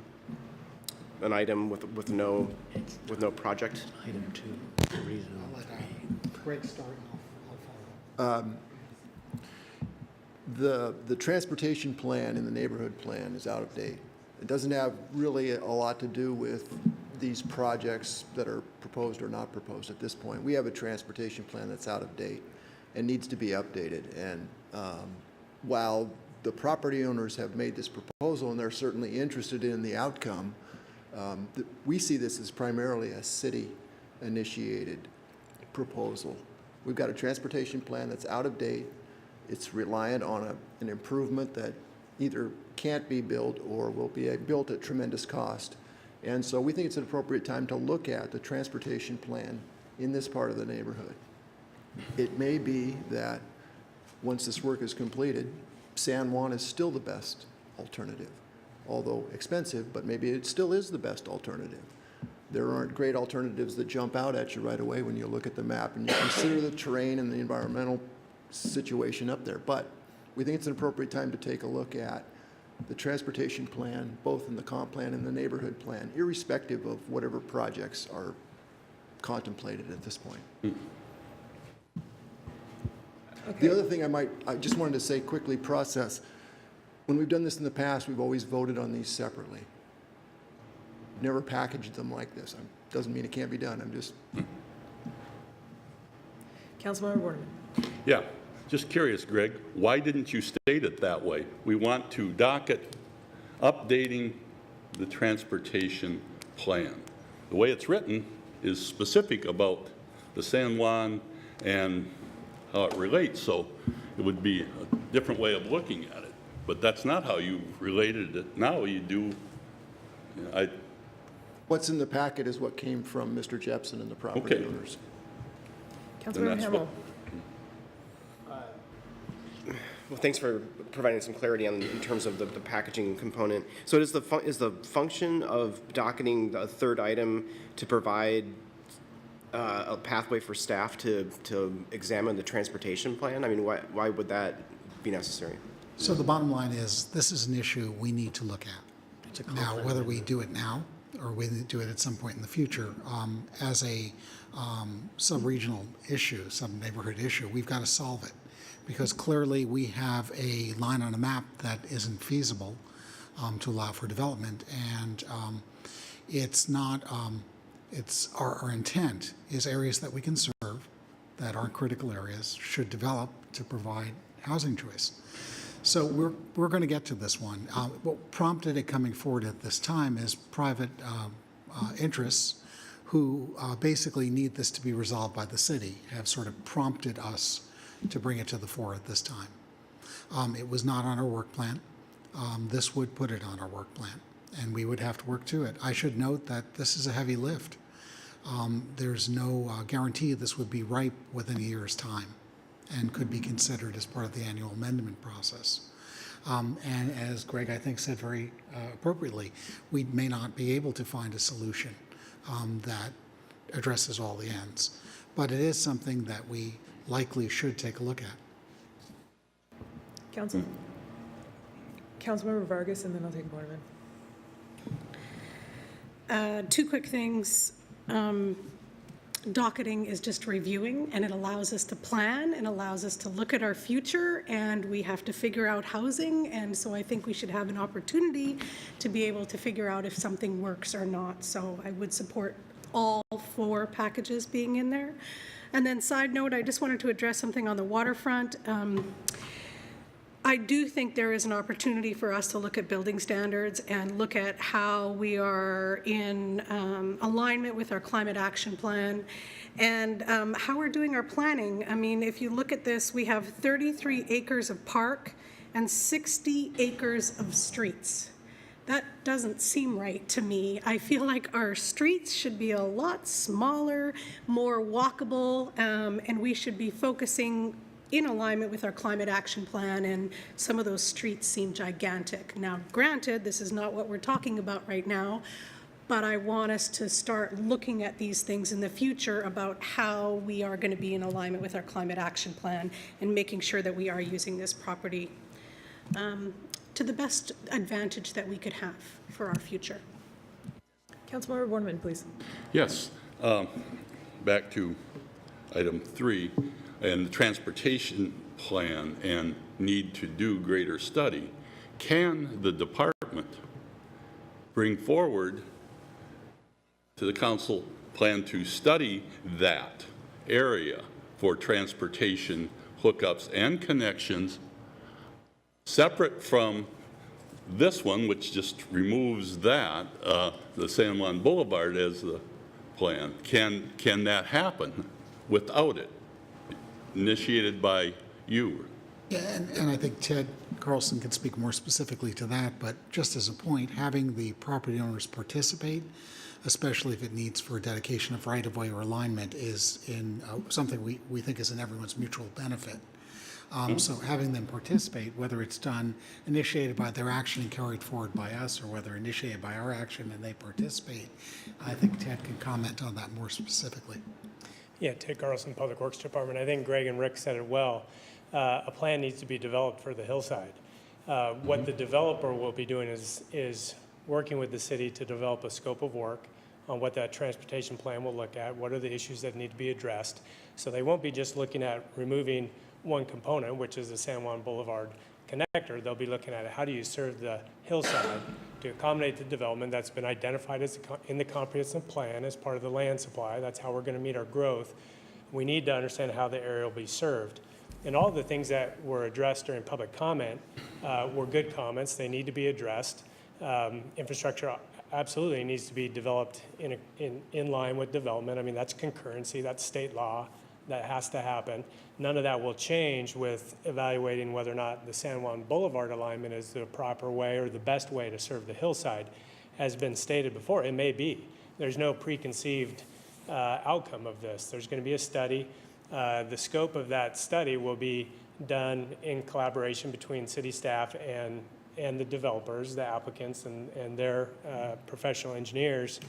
Speaker 16: item with no project?
Speaker 8: Item 2, reason. I'll let Greg start and I'll follow.
Speaker 7: The transportation plan in the neighborhood plan is out of date. It doesn't have really a lot to do with these projects that are proposed or not proposed at this point. We have a transportation plan that's out of date and needs to be updated. And while the property owners have made this proposal and they're certainly interested in the outcome, we see this as primarily a city-initiated proposal. We've got a transportation plan that's out of date. It's reliant on an improvement that either can't be built or will be built at tremendous cost. And so we think it's an appropriate time to look at the transportation plan in this part of the neighborhood. It may be that once this work is completed, San Juan is still the best alternative, although expensive, but maybe it still is the best alternative. There aren't great alternatives that jump out at you right away when you look at the map and you consider the terrain and the environmental situation up there. But we think it's an appropriate time to take a look at the transportation plan, both in the comp plan and the neighborhood plan, irrespective of whatever projects are contemplated at this point.
Speaker 1: Okay.
Speaker 7: The other thing I just wanted to say quickly, process. When we've done this in the past, we've always voted on these separately. Never packaged them like this. Doesn't mean it can't be done. I'm just.
Speaker 1: Councilmember Borneman.
Speaker 2: Yeah, just curious, Greg, why didn't you state it that way? We want to docket updating the transportation plan. The way it's written is specific about the San Juan and how it relates, so it would be a different way of looking at it. But that's not how you related it. Now you do,
Speaker 7: What's in the packet is what came from Mr. Jepson and the property
Speaker 2: Okay.
Speaker 7: owners.
Speaker 1: Councilmember
Speaker 2: that's
Speaker 1: Hamel.
Speaker 16: Well, thanks for providing some clarity in terms of the packaging component. So is the function of docketing the third item to provide a pathway for staff to examine the transportation plan? I mean, why would that be necessary?
Speaker 17: So the bottom line is, this is an issue we need to look at. Now, whether we do it now or we do it at some point in the future, as a sub-regional issue, sub-neighborhood issue, we've got to solve it. Because clearly we have a line on a map that isn't feasible to allow for development. And it's not, it's our intent is areas that we can serve that aren't critical areas should develop to provide housing choice. So we're going to get to this one. What prompted it coming forward at this time is private interests who basically need this to be resolved by the city have sort of prompted us to bring it to the fore at this time. It was not on our work plan. This would put it on our work plan. and we would have to work to it. I should note that this is a heavy lift. There's no guarantee this would be ripe within a year's time and could be considered as part of the annual amendment process. And as Greg, I think, said very appropriately, we may not be able to find a solution that addresses all the ends. But it is something that we likely should take a look at.
Speaker 1: Councilmember Vargas, and then I'll take Borneman.
Speaker 18: Two quick things. Docketing is just reviewing, and it allows us to plan and allows us to look at our future, and we have to figure out housing, and so I think we should have an opportunity to be able to figure out if something works or not. So I would support all 4 packages being in there. And then side note, I just wanted to address something on the waterfront. I do think there is an opportunity for us to look at building standards and look at how we are in alignment with our climate action plan and how we're doing our planning. I mean, if you look at this, we have 33 acres of park and 60 acres of streets. That doesn't seem right to me. I feel like our streets should be a lot smaller, more walkable, and we should be focusing in alignment with our climate action plan, and some of those streets seem gigantic. Now, granted, this is not what we're talking about right now, but I want us to start looking at these things in the future about how we are going to be in alignment with our climate action plan and making sure that we are using this property to the best advantage that we could have for our future.
Speaker 1: Councilmember Borneman, please.
Speaker 2: Yes. Back to item 3 and the transportation plan and need to do greater study. Can the department bring forward to the council plan to study that area for transportation hookups and connections separate from this one, which just removes that, the San Juan Boulevard as the plan? Can that happen without it? Initiated by you?
Speaker 17: Yeah, and I think Ted Carlson can speak more specifically to that, but just as a point, having the property owners participate, especially if it needs for dedication of right-of-way or alignment, is in something we think is in everyone's mutual benefit. So having them participate, whether it's done, initiated by their action and carried forward by us, or whether initiated by our action and they participate, I think Ted can comment on that more specifically.
Speaker 5: Yeah, Ted Carlson, Public Works Department. I think Greg and Rick said it well. A plan needs to be developed for the hillside. What the developer will be doing is working with the city to develop a scope of work on what that transportation plan will look at, what are the issues that need to be addressed. So they won't be just looking at removing one component, which is the San Juan Boulevard connector. They'll be looking at how do you serve the hillside to accommodate the development that's been identified as in the comprehensive plan as part of the land supply. That's how we're going to meet our growth. We need to understand how the area will be served. And all the things that were addressed during public comment were good comments. They need to be addressed. Infrastructure absolutely needs to be developed in line with development. I mean, that's concurrency, that's state law. That has to happen. None of that will change with evaluating whether or not the San Juan Boulevard alignment is the proper way or the best way to serve the hillside. Has been stated before, it may be. There's no preconceived outcome of this. There's going to be a study. The scope of that study will be done in collaboration between city staff and the developers, the applicants, and their professional engineers.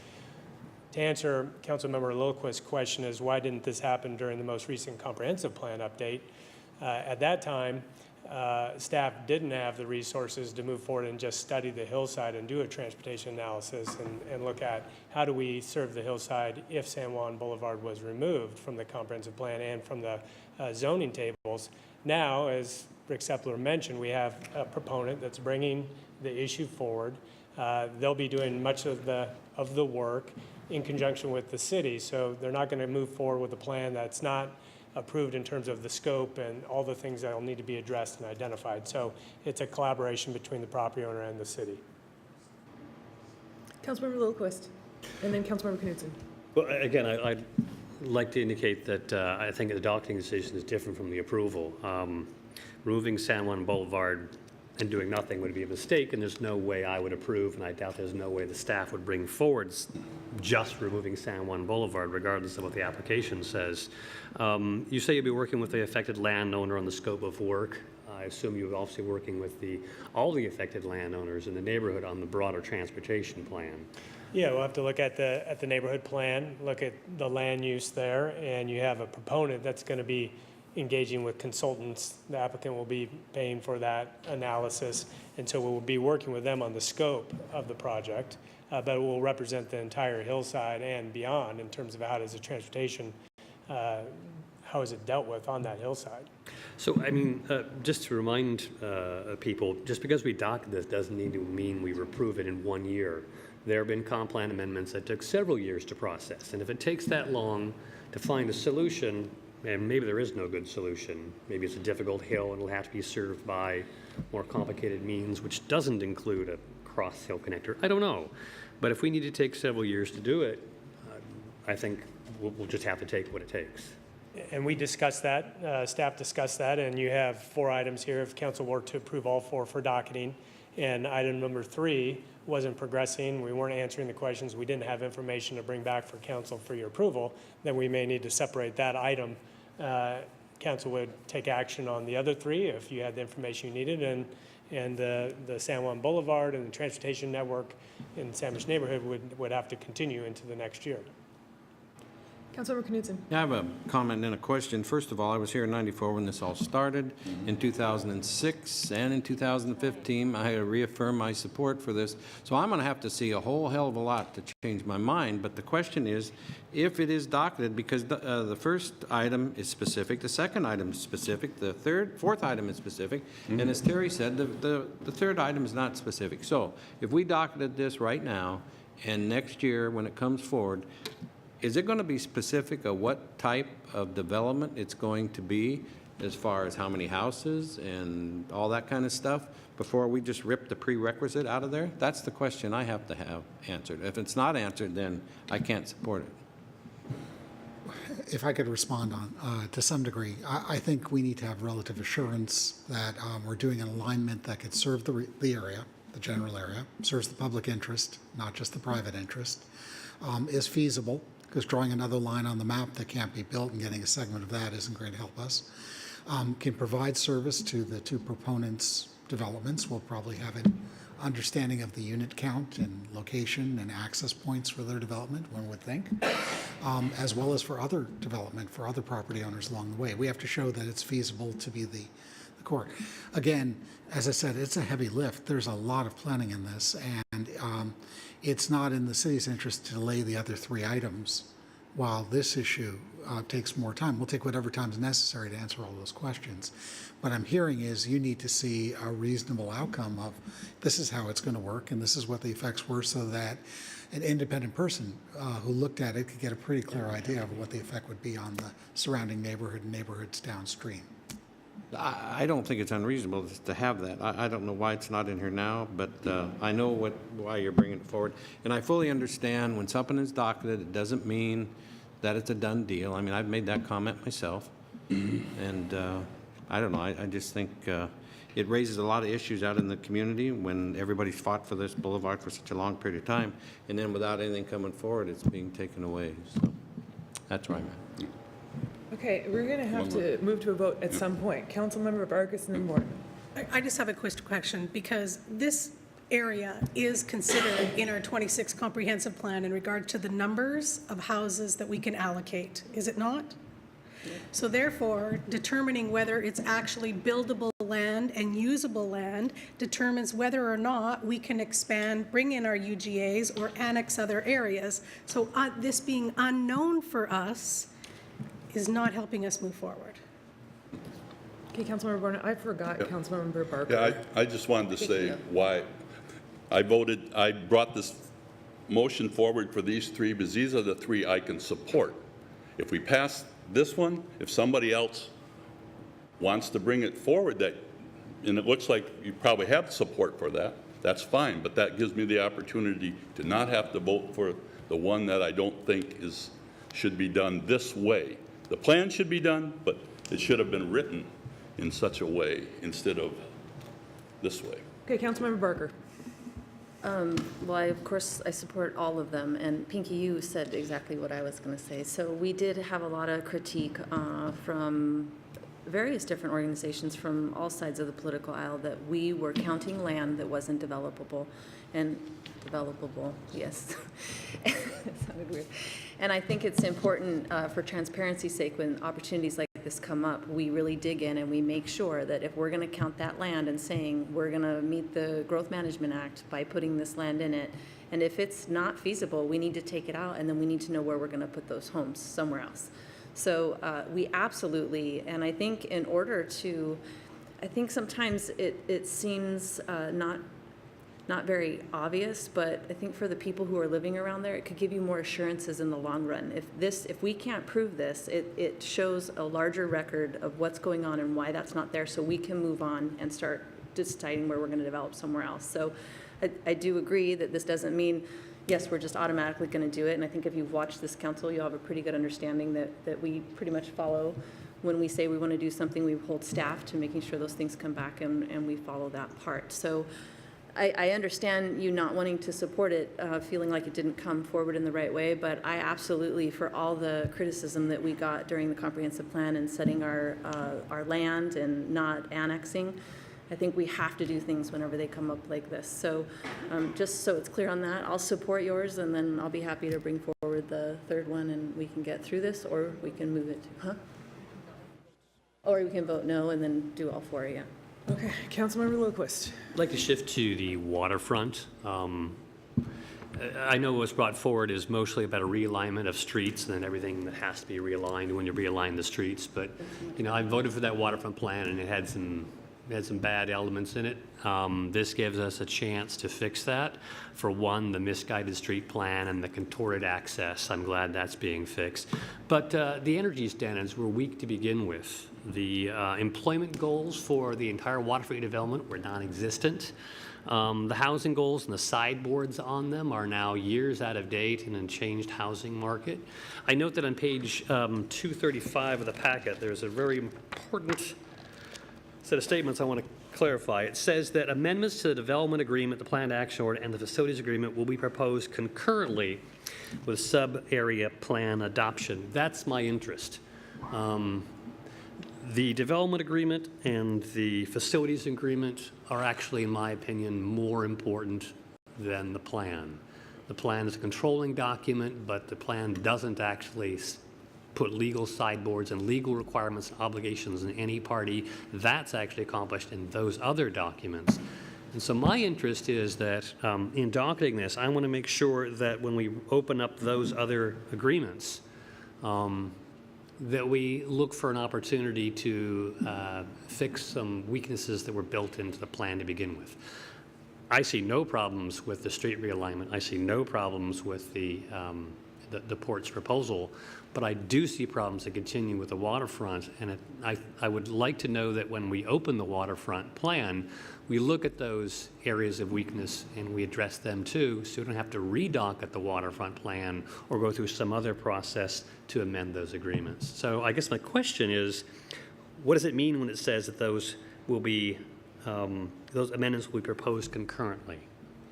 Speaker 5: To answer Councilmember Lilquist's question is why didn't this happen during the most recent comprehensive plan update? At that time, staff didn't have the resources to move forward and just study the hillside and do a transportation analysis and look at how do we serve the hillside if San Juan Boulevard was removed from the comprehensive plan and from the zoning tables. Now, as Rick Sepler mentioned, we have a proponent that's bringing the issue forward. They'll be doing much of the work in conjunction with the city, so they're not going to move forward with a plan that's not approved in terms of the scope and all the things that will need to be addressed and identified. So it's a collaboration between the property owner and the city.
Speaker 1: Councilmember Lilquist, and then Councilmember Knudsen.
Speaker 4: Well, again, I'd like to indicate that I think the docketing decision is different from the approval. Removing San Juan Boulevard and doing nothing would be a mistake, and there's no way I would approve, and I doubt there's no way the staff would bring forward just removing San Juan Boulevard, regardless of what the application says. You say you'll be working with the affected landowner on the scope of work. I assume you're also working with all the affected landowners in the neighborhood on the broader transportation plan.
Speaker 5: Yeah, we'll have to look at the neighborhood plan, look at the land use there, and you have a proponent that's going to be engaging with consultants. The applicant will be paying for that analysis, and so we'll be working with them on the scope of the project, but it will represent the entire hillside and beyond in terms of how does the transportation, how is it dealt with on that hillside.
Speaker 4: So, I mean, just to remind people, just because we dock this doesn't need to mean we approve it in 1 year. There have been comp plan amendments that took several years to process, and if it takes that long to find a solution, and maybe there is no good solution. Maybe it's a difficult hill and it'll have to be served by more complicated means, which doesn't include a cross-hill connector. I don't know. But if we need to take several years to do it, I think we'll just have to take what it takes.
Speaker 5: And we discussed that, staff discussed that, and you have 4 items here if council were to approve all 4 for docketing. And item number 3 wasn't progressing, we weren't answering the questions, we didn't have information to bring back for council for your approval, then we may need to separate that item. Council would take action on the other 3 if you had the information you needed, and the San Juan Boulevard and the transportation network in the Sandwich neighborhood would have to continue into the next year.
Speaker 1: Councilmember Knudsen.
Speaker 6: I have a comment and a question. First of all, I was here in '94 when this all started. In 2006 and in 2015, I had to reaffirm my support for this. So I'm going to have to see a whole hell of a lot to change my mind. But the question is, if it is docketed, because the first item is specific, the second item is specific, the fourth item is specific, and as Terry said, the third item is not specific. So if we docketed this right now, and next year when it comes forward, is it going to be specific of what type of development it's going to be as far as how many houses and all that kind of stuff before we just rip the prerequisite out of there? That's the question I have to have answered. If it's not answered, then I can't support it.
Speaker 17: If I could respond on to some degree, I think we need to have relative assurance that we're doing an alignment that could serve the area, the general area, serves the public interest, not just the private interest, is feasible, because drawing another line on the map that can't be built and getting a segment of that isn't going to help us. Can provide service to the 2 proponents' developments. We'll probably have an understanding of the unit count and location and access points for their development, one would think, as well as for other development, for other property owners along the way. We have to show that it's feasible to be the core. Again, as I said, it's a heavy lift. There's a lot of planning in this, and it's not in the city's interest to delay the other 3 items while this issue takes more time. We'll take whatever time is necessary to answer all those questions. What I'm hearing is you need to see a reasonable outcome of this is how it's going to work and this is what the effects were, so that an independent person who looked at it could get a pretty clear idea of what the effect would be on the surrounding neighborhood and neighborhoods downstream.
Speaker 6: I don't think it's unreasonable to have that. I don't know why it's not in here now, but I know why you're bringing it forward. And I fully understand when something is docketed, it doesn't mean that it's a done deal. I mean, I've made that comment myself. And I don't know, I just think it raises a lot of issues out in the community when everybody's fought for this boulevard for such a long period of time. And then without anything coming forward, it's being taken away. So that's where I'm at.
Speaker 1: Okay, we're going to have to move to a vote at some point. Councilmember Vargas and then Morton.
Speaker 18: I just have a quick question, because this area is considered in our 26 comprehensive plan in regard to the numbers of houses that we can allocate, is it not? So therefore, determining whether it's actually buildable land and usable land determines whether or not we can expand, bring in our UGAs, or annex other areas. So this being unknown for us is not helping us move forward.
Speaker 1: Okay, Councilmember Borna, I forgot Councilmember Barker.
Speaker 2: Yeah, I just wanted to say why I brought this motion forward for these 3, because these are the 3 I can support. If we pass this one, if somebody else wants to bring it forward, and it looks like you probably have support for that, that's fine, but that gives me the opportunity to not have to vote for the one that I don't think should be done this way. The plan should be done, but it should have been written in such a way instead of this way.
Speaker 1: Okay, Councilmember Barker.
Speaker 19: Well, of course, I support all of them, and Pinky, you said exactly what I was going to say. So we did have a lot of critique from various different organizations from all sides of the political aisle that we were counting land that wasn't developable, yes. It sounded weird. And I think it's important for transparency's sake, when opportunities like this come up, we really dig in and we make sure that if we're going to count that land and saying we're going to meet the Growth Management Act by putting this land in it, and if it's not feasible, we need to take it out, and then we need to know where we're going to put those homes somewhere else. So we absolutely, and I think in order to, I think sometimes it seems not very obvious, but I think for the people who are living around there, it could give you more assurances in the long run. If we can't prove this, it shows a larger record of what's going on and why that's not there, so we can move on and start deciding where we're going to develop somewhere else. So I do agree that this doesn't mean, yes, we're just automatically going to do it. And I think if you've watched this council, you'll have a pretty good understanding that we pretty much follow. When we say we want to do something, we hold staff to making sure those things come back, and we follow that part. So I understand you not wanting to support it, feeling like it didn't come forward in the right way, but I absolutely, for all the criticism that we got during the comprehensive plan and setting our land and not annexing, I think we have to do things whenever they come up like this. So just so it's clear on that, I'll support yours, and then I'll be happy to bring forward the third one, and we can get through this, or we can move it to, or we can vote no and then do all four, yeah.
Speaker 1: Okay, Councilmember Lillquist.
Speaker 4: I'd like to shift to the waterfront. I know what's brought forward is mostly about a realignment of streets and then everything that has to be realigned when you realign the streets. But, you know, I voted for that waterfront plan, and it had some bad elements in it. This gives us a chance to fix that. For one, the misguided street plan and the contorted access, I'm glad that's being fixed. But the energy standards were weak to begin with. The employment goals for the entire waterfront development were non-existent. The housing goals and the sideboards on them are now years out of date in a changed housing market. I note that on page 235 of the packet, there's a very important set of statements I want to clarify. It says that amendments to the development agreement, the planned action order, and the facilities agreement will be proposed concurrently with sub-area plan adoption. That's my interest. The development agreement and the facilities agreement are actually, in my opinion, more important than the plan. The plan is a controlling document, but the plan doesn't actually put legal sideboards and legal requirements and obligations in any party. That's actually accomplished in those other documents. And so my interest is that in docketing this, I want to make sure that when we open up those other agreements, that we look for an opportunity to fix some weaknesses that were built into the plan to begin with. I see no problems with the street realignment. I see no problems with the port's proposal, but I do see problems that continue with the waterfront, and I would like to know that when we open the waterfront plan, we look at those areas of weakness and we address them too, so we don't have to redock the waterfront plan or go through some other process to amend those agreements. So I guess my question is, what does it mean when it says that those will be, those amendments will be proposed concurrently?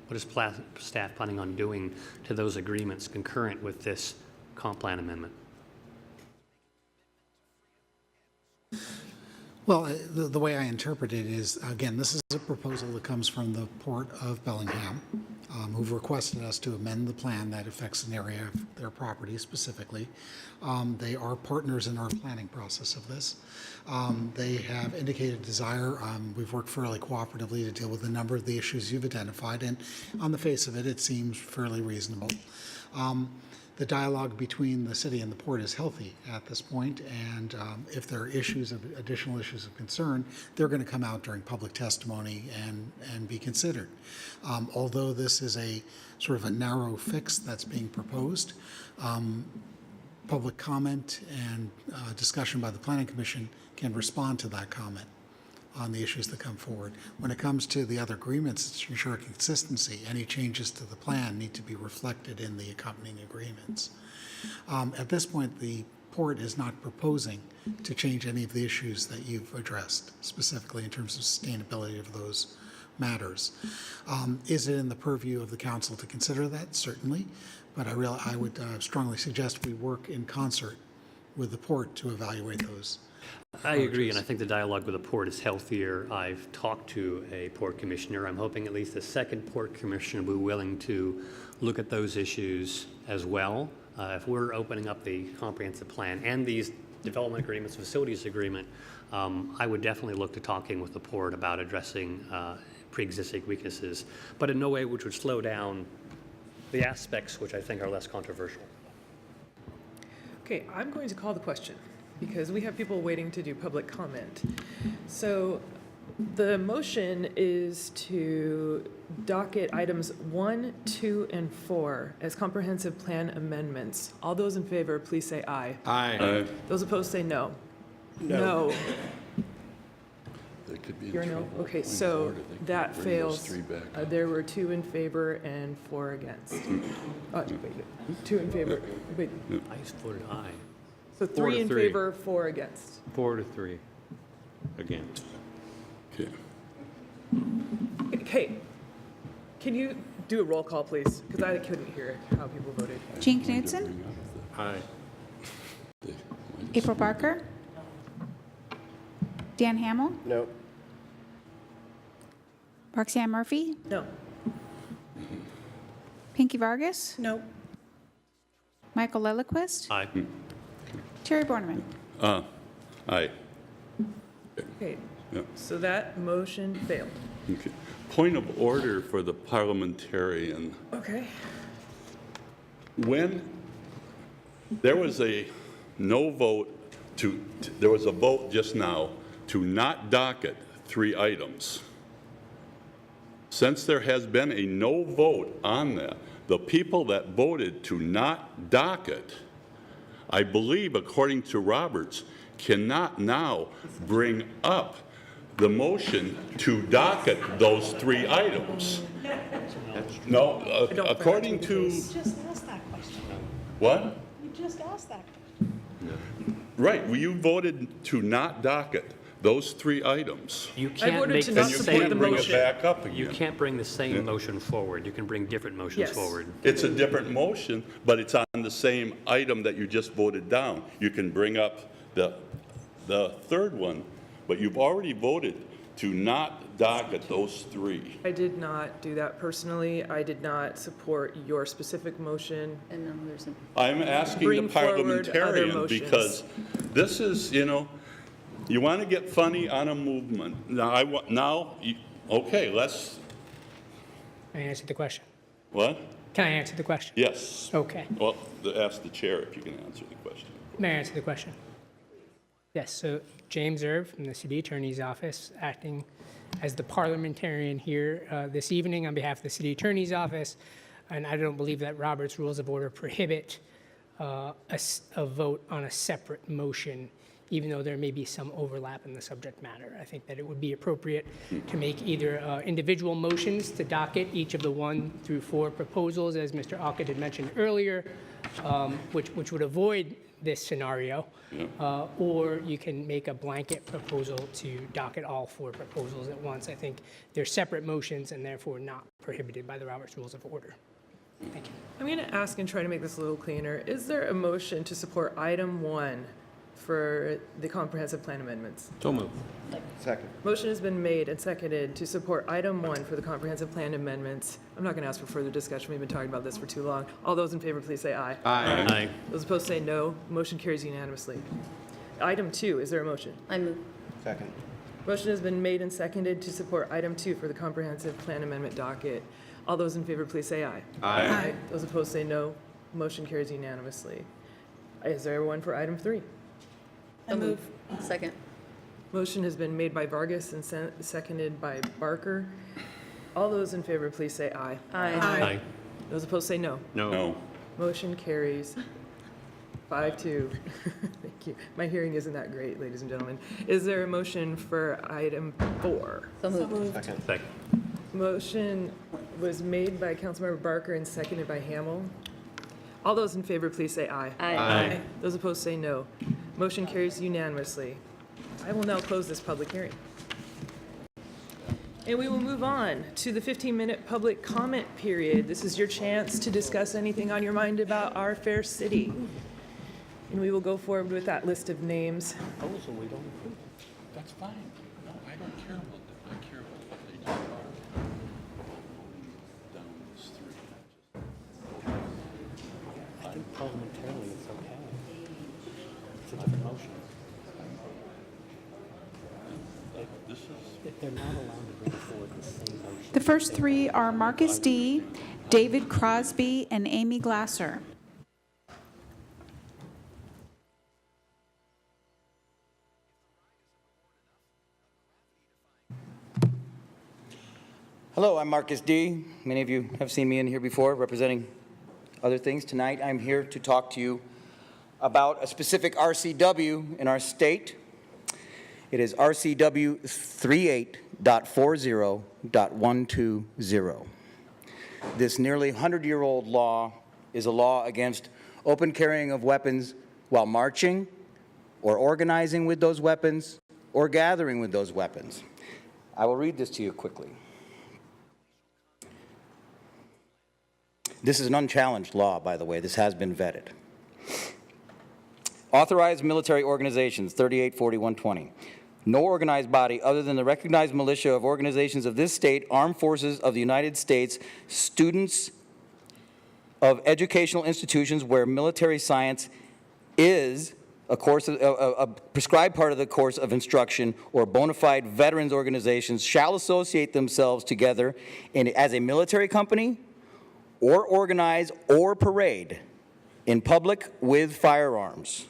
Speaker 4: What is staff planning on doing to those agreements concurrent with this comp plan amendment?
Speaker 17: Well, the way I interpret it is, again, this is a proposal that comes from the Port of Bellingham, who've requested us to amend the plan that affects an area of their property specifically. They are partners in our planning process of this. They have indicated desire. We've worked fairly cooperatively to deal with a number of the issues you've identified, and on the face of it, it seems fairly reasonable. The dialogue between the city and the port is healthy at this point, and if there are additional issues of concern, they're going to come out during public testimony and be considered. Although this is a sort of a narrow fix that's being proposed, public comment and discussion by the Planning Commission can respond to that comment on the issues that come forward. When it comes to the other agreements, to ensure consistency, any changes to the plan need to be reflected in the accompanying agreements. At this point, the port is not proposing to change any of the issues that you've addressed, specifically in terms of sustainability of those matters. Is it in the purview of the council to consider that? Certainly. But I would strongly suggest we work in concert with the port to evaluate those.
Speaker 4: I agree, and I think the dialogue with the port is healthier. I've talked to a port commissioner. I'm hoping at least a second port commissioner will be willing to look at those issues as well. If we're opening up the comprehensive plan and these development agreements, facilities agreement, I would definitely look to talking with the port about addressing pre-existing weaknesses, but in no way which would slow down the aspects which I think are less controversial.
Speaker 1: Okay, I'm going to call the question because we have people waiting to do public comment. So the motion is to docket items 1, 2, and 4 as comprehensive plan amendments. All those in favor, please say aye.
Speaker 6: Aye.
Speaker 1: Those opposed say no. No.
Speaker 2: They could be in
Speaker 1: You're no?
Speaker 2: trouble.
Speaker 1: Okay,
Speaker 2: Point of
Speaker 1: so
Speaker 2: order. They could
Speaker 1: that
Speaker 2: bring those
Speaker 1: fails.
Speaker 2: three back.
Speaker 1: There were 2 in favor and 4 against. Wait, 2 in favor. Wait,
Speaker 4: I just voted aye.
Speaker 1: so
Speaker 6: 4
Speaker 1: 3
Speaker 6: to
Speaker 1: in
Speaker 6: 3.
Speaker 1: favor, 4 against.
Speaker 6: 4 to 3 against.
Speaker 2: Okay.
Speaker 1: Okay, can you do a roll call, please? Because I couldn't hear how people voted.
Speaker 3: Jean Knudsen,
Speaker 6: Aye.
Speaker 3: April Barker, Dan Hamel,
Speaker 16: No.
Speaker 3: Roxanne Murphy,
Speaker 1: No.
Speaker 3: Pinky Vargas,
Speaker 18: No.
Speaker 3: Michael Lillequist,
Speaker 4: Aye.
Speaker 3: Terry Borneman.
Speaker 2: Aye.
Speaker 1: Okay,
Speaker 2: Yeah.
Speaker 1: so that motion failed.
Speaker 2: Okay. Point of order for the parliamentarian.
Speaker 1: Okay.
Speaker 2: When there was a no vote there was a vote just now to not docket 3 items. Since there has been a no vote on that, the people that voted to not docket, I believe, according to Roberts, cannot now bring up the motion to docket those 3 items. No, according to,
Speaker 18: Just ask that question.
Speaker 2: what?
Speaker 18: You just asked that.
Speaker 2: Right, well, you voted to not docket those 3 items.
Speaker 4: You can't
Speaker 1: voted
Speaker 4: make
Speaker 1: to
Speaker 4: the
Speaker 1: not support
Speaker 2: Can't
Speaker 1: the
Speaker 2: bring it
Speaker 1: motion.
Speaker 2: back up
Speaker 4: You
Speaker 2: again.
Speaker 4: can't bring the same motion forward. You can bring different motions
Speaker 1: Yes.
Speaker 4: forward.
Speaker 2: It's a different motion, but it's on the same item that you just voted down. You can bring up the 3rd one, but you've already voted to not docket those 3.
Speaker 1: I did not do that personally. I did not support your specific motion.
Speaker 19: And now there's a
Speaker 2: I'm asking the
Speaker 1: Bring forward other
Speaker 2: parliamentarian
Speaker 1: motions.
Speaker 2: because this is, you want to get funny on a movement. Okay, let's,
Speaker 5: Can I answer the question?
Speaker 2: what?
Speaker 5: Can I answer the question?
Speaker 2: Yes.
Speaker 5: Okay.
Speaker 2: Well, ask the chair if you can answer the question.
Speaker 5: May I answer the question? Yes, so James Irv from the City Attorney's Office, acting as the parliamentarian here this evening on behalf of the City Attorney's Office, and I don't believe that Robert's Rules of Order prohibit a vote on a separate motion, even though there may be some overlap in the subject matter. I think that it would be appropriate to make either individual motions to docket each of the 1 through 4 proposals, as Mr. Alcott had mentioned earlier, which would avoid this scenario, or you can make a blanket proposal to docket all 4 proposals at once. I think they're separate motions and therefore not prohibited by the Robert's Rules of Order. Thank you.
Speaker 1: I'm going to ask and try to make this a little cleaner. Is there a motion to support item 1 for the comprehensive plan amendments?
Speaker 6: So moved.
Speaker 16: Second.
Speaker 1: Motion has been made and seconded to support item 1 for the comprehensive plan amendments. I'm not going to ask for further discussion. We've been talking about this for too long. All those in favor, please say aye.
Speaker 6: Aye.
Speaker 4: Aye.
Speaker 1: Those opposed say no. Motion carries unanimously. Item 2, is there a motion?
Speaker 19: I move.
Speaker 16: Second.
Speaker 1: Motion has been made and seconded to support item 2 for the comprehensive plan amendment docket. All those in favor, please say aye.
Speaker 6: Aye.
Speaker 1: Those opposed say no. Motion carries unanimously. Is there one for item 3?
Speaker 19: I move. Second.
Speaker 1: Motion has been made by Vargas and seconded by Barker. All those in favor, please say aye.
Speaker 4: Aye.
Speaker 1: Those opposed say no.
Speaker 2: No.
Speaker 1: Motion carries 5-2. Thank you. My hearing isn't that great, ladies and gentlemen. Is there a motion for item 4?
Speaker 19: So moved.
Speaker 16: Second.
Speaker 4: Second.
Speaker 1: Motion was made by Councilmember Barker and seconded by Hamel. All those in favor, please say aye.
Speaker 19: Aye.
Speaker 1: Those opposed say no. Motion carries unanimously. I will now close this public hearing. And we will move on to the 15-minute public comment period. This is your chance to discuss anything on your mind about our fair city. And we will go forward with that list of names.
Speaker 12: Proposal we don't approve. That's fine. No, I don't care about that. I care about what they do. Down this three.
Speaker 4: I think parliamentarily it's okay. It's a different motion.
Speaker 12: This is.
Speaker 4: They're not allowed to bring forward the same motion.
Speaker 3: The first three are Marcus D., David Crosby, and Amy Glasser.
Speaker 20: Hello, I'm Marcus D. Many of you have seen me in here before representing other things. Tonight, I'm here to talk to you about a specific RCW in our state. It is RCW 38.40.120. This nearly 100-year-old law is a law against open carrying of weapons while marching or organizing with those weapons or gathering with those weapons. I will read this to you quickly. This is an unchallenged law, by the way. This has been vetted. Authorized military organizations, 38.40.120. No organized body other than the recognized militia of organizations of this state, armed forces of the United States, students of educational institutions where military science is a course, a prescribed part of the course of instruction, or bona fide veterans organizations shall associate themselves together as a military company, or organize or parade in public with firearms,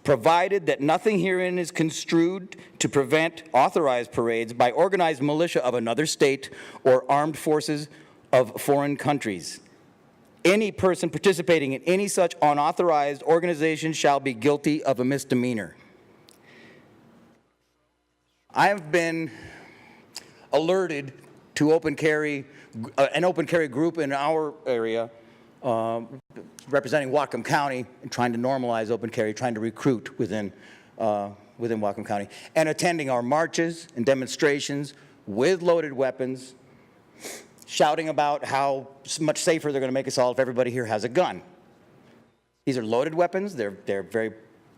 Speaker 20: provided that nothing herein is construed to prevent authorized parades by organized militia of another state or armed forces of foreign countries. Any person participating in any such unauthorized organization shall be guilty of a misdemeanor. I have been alerted to an open carry group in our area representing Whatcom County and trying to normalize open carry, trying to recruit within Whatcom County, and attending our marches and demonstrations with loaded weapons, shouting about how much safer they're going to make us all if everybody here has a gun. These are loaded weapons. They're very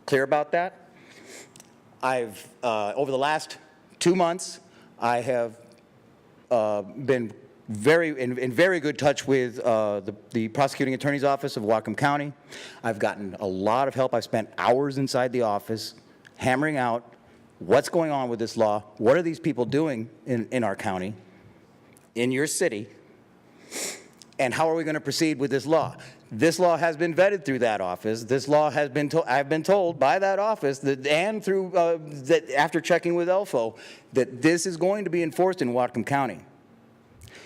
Speaker 20: clear about that. I've, over the last 2 months, I have been in very good touch with the prosecuting attorney's office of Whatcom County. I've gotten a lot of help. I've spent hours inside the office hammering out what's going on with this law, what are these people doing in our county, in your city, and how are we going to proceed with this law? This law has been vetted through that office. This law has been, I've been told by that office that, and through that after checking with ELFO, that this is going to be enforced in Whatcom County.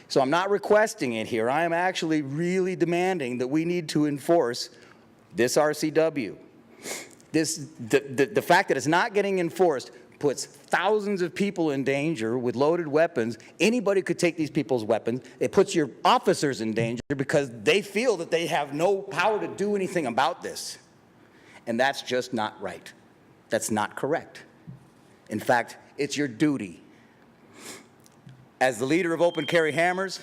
Speaker 20: So I'm not requesting it here. I am actually really demanding that we need to enforce this RCW. The fact that it's not getting enforced puts thousands of people in danger with loaded weapons. Anybody could take these people's weapons. It puts your officers in danger because they feel that they have no power to do anything about this. And that's just not right. That's not correct. In fact, it's your duty. As the leader of Open Carry Hammers,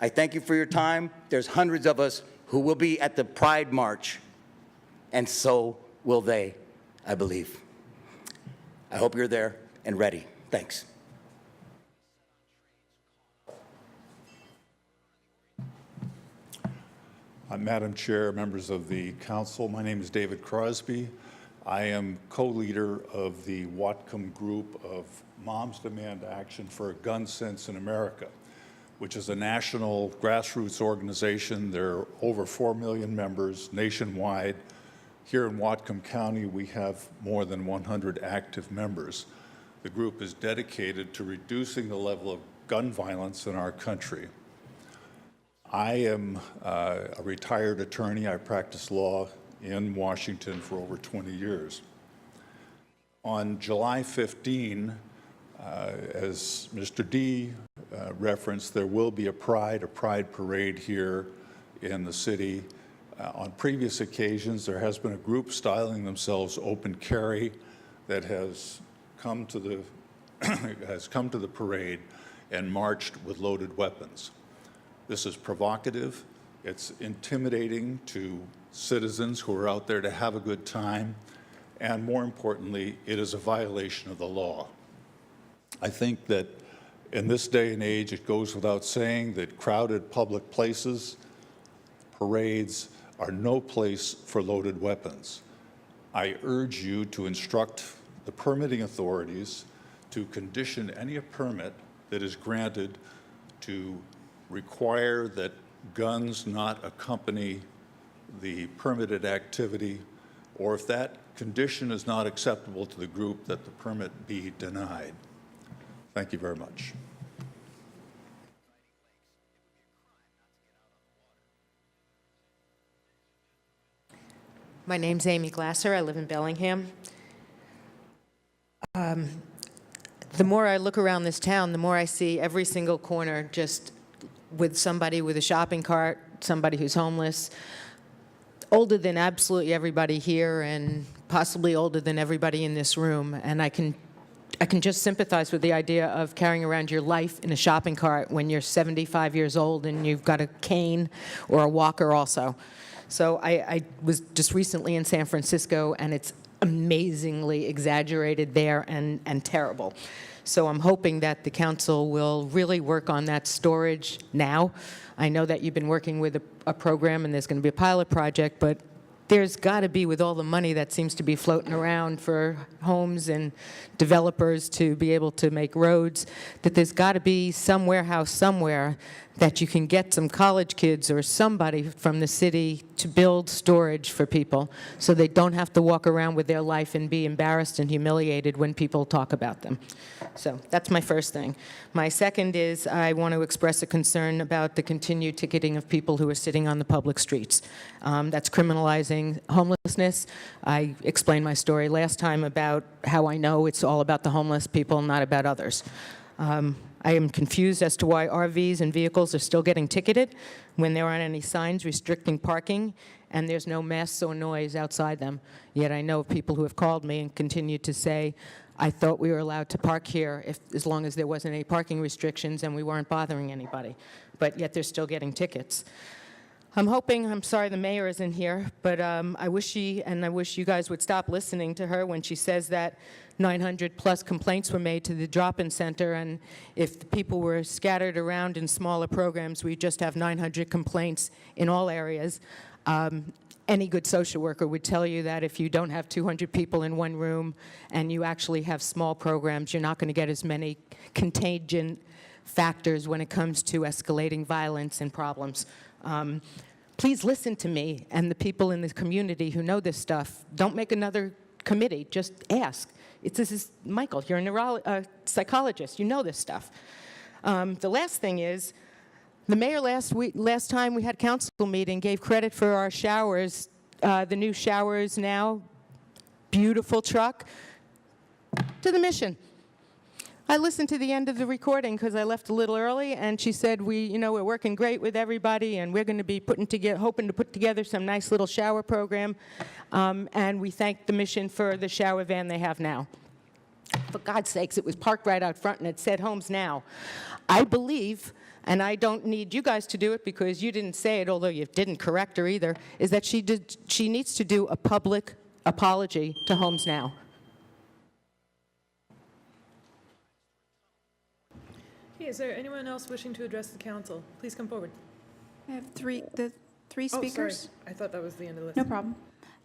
Speaker 20: I thank you for your time. There's hundreds of us who will be at the Pride March, and so will they, I believe. I hope you're there and ready. Thanks.
Speaker 12: Madam Chair, members of the council, my name is David Crosby. I am co-leader of the Whatcom group of Moms Demand Action for Gun Sense in America, which is a national grassroots organization. There are over 4 million members nationwide. Here in Whatcom County, we have more than 100 active members. The group is dedicated to reducing the level of gun violence in our country. I am a retired attorney. I practiced law in Washington for over 20 years. On July 15, as Mr. D referenced, there will be a pride parade here in the city. On previous occasions, there has been a group styling themselves Open Carry that has come to the has come to the parade and marched with loaded weapons. This is provocative. It's intimidating to citizens who are out there to have a good time. And more importantly, it is a violation of the law. I think that in this day and age, it goes without saying that crowded public places, parades, are no place for loaded weapons. I urge you to instruct the permitting authorities to condition any permit that is granted to require that guns not accompany the permitted activity, or if that condition is not acceptable to the group, that the permit be denied. Thank you very much.
Speaker 21: My name's Amy Glasser. I live in Bellingham. The more I look around this town, the more I see every single corner just with somebody with a shopping cart, somebody who's homeless, older than absolutely everybody here and possibly older than everybody in this room. And I can just sympathize with the idea of carrying around your life in a shopping cart when you're 75 years old and you've got a cane or a walker also. So I was just recently in San Francisco, and it's amazingly exaggerated there and terrible. So I'm hoping that the council will really work on that storage now. I know that you've been working with a program, and there's going to be a pilot project, but there's got to be, with all the money that seems to be floating around for homes and developers to be able to make roads, that there's got to be some warehouse somewhere that you can get some college kids or somebody from the city to build storage for people so they don't have to walk around with their life and be embarrassed and humiliated when people talk about them. So that's my first thing. My second is I want to express a concern about the continued ticketing of people who are sitting on the public streets. That's criminalizing homelessness. I explained my story last time about how I know it's all about the homeless people, not about others. I am confused as to why RVs and vehicles are still getting ticketed when there aren't any signs restricting parking and there's no mess or noise outside them. Yet I know of people who have called me and continue to say, I thought we were allowed to park here as long as there wasn't any parking restrictions and we weren't bothering anybody. But yet they're still getting tickets. I'm sorry the mayor isn't here, but I wish you guys would stop listening to her when she says that 900 plus complaints were made to the drop-in center, and if the people were scattered around in smaller programs, we just have 900 complaints in all areas. Any good social worker would tell you that if you don't have 200 people in one room and you actually have small programs, you're not going to get as many contagion factors when it comes to escalating violence and problems. Please listen to me and the people in the community who know this stuff. Don't make another committee. Just ask. This is Michael. You're a psychologist. You know this stuff. The last thing is, the mayor last time we had council meeting gave credit for our showers, the new showers now, beautiful truck, to the mission. I listened to the end of the recording because I left a little early, and she said, we're working great with everybody, and we're going to be hoping to put together some nice little shower program, and we thank the mission for the shower van they have now. For God's sakes, it was parked right out front, and it said Homes Now. I believe, and I don't need you guys to do it because you didn't say it, although you didn't correct her either, is that she needs to do a public apology to Homes Now.
Speaker 1: Okay, is there anyone else wishing to address the council? Please come forward.
Speaker 3: I have three speakers.
Speaker 1: Oh, sorry. I thought that was the end of the list.
Speaker 3: No problem.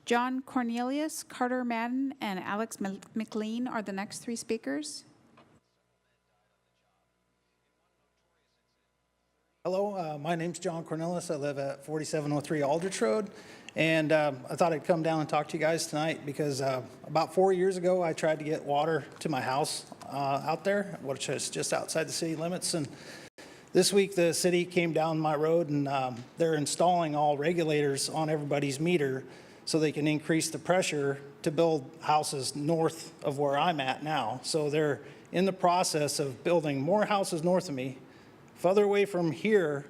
Speaker 3: John Cornelius, Carter Madden, and Alex McLean are the next three speakers.
Speaker 8: Hello, my name's John Cornelius. I live at 4703 Aldrich Road, and I thought I'd come down and talk to you guys tonight because about 4 years ago I tried to get water to my house out there, which is just outside the city limits, and this week the city came down my road and they're installing all regulators on everybody's meter so they can increase the pressure to build houses north of where I'm at now. So they're in the process of building more houses north of me, further away from here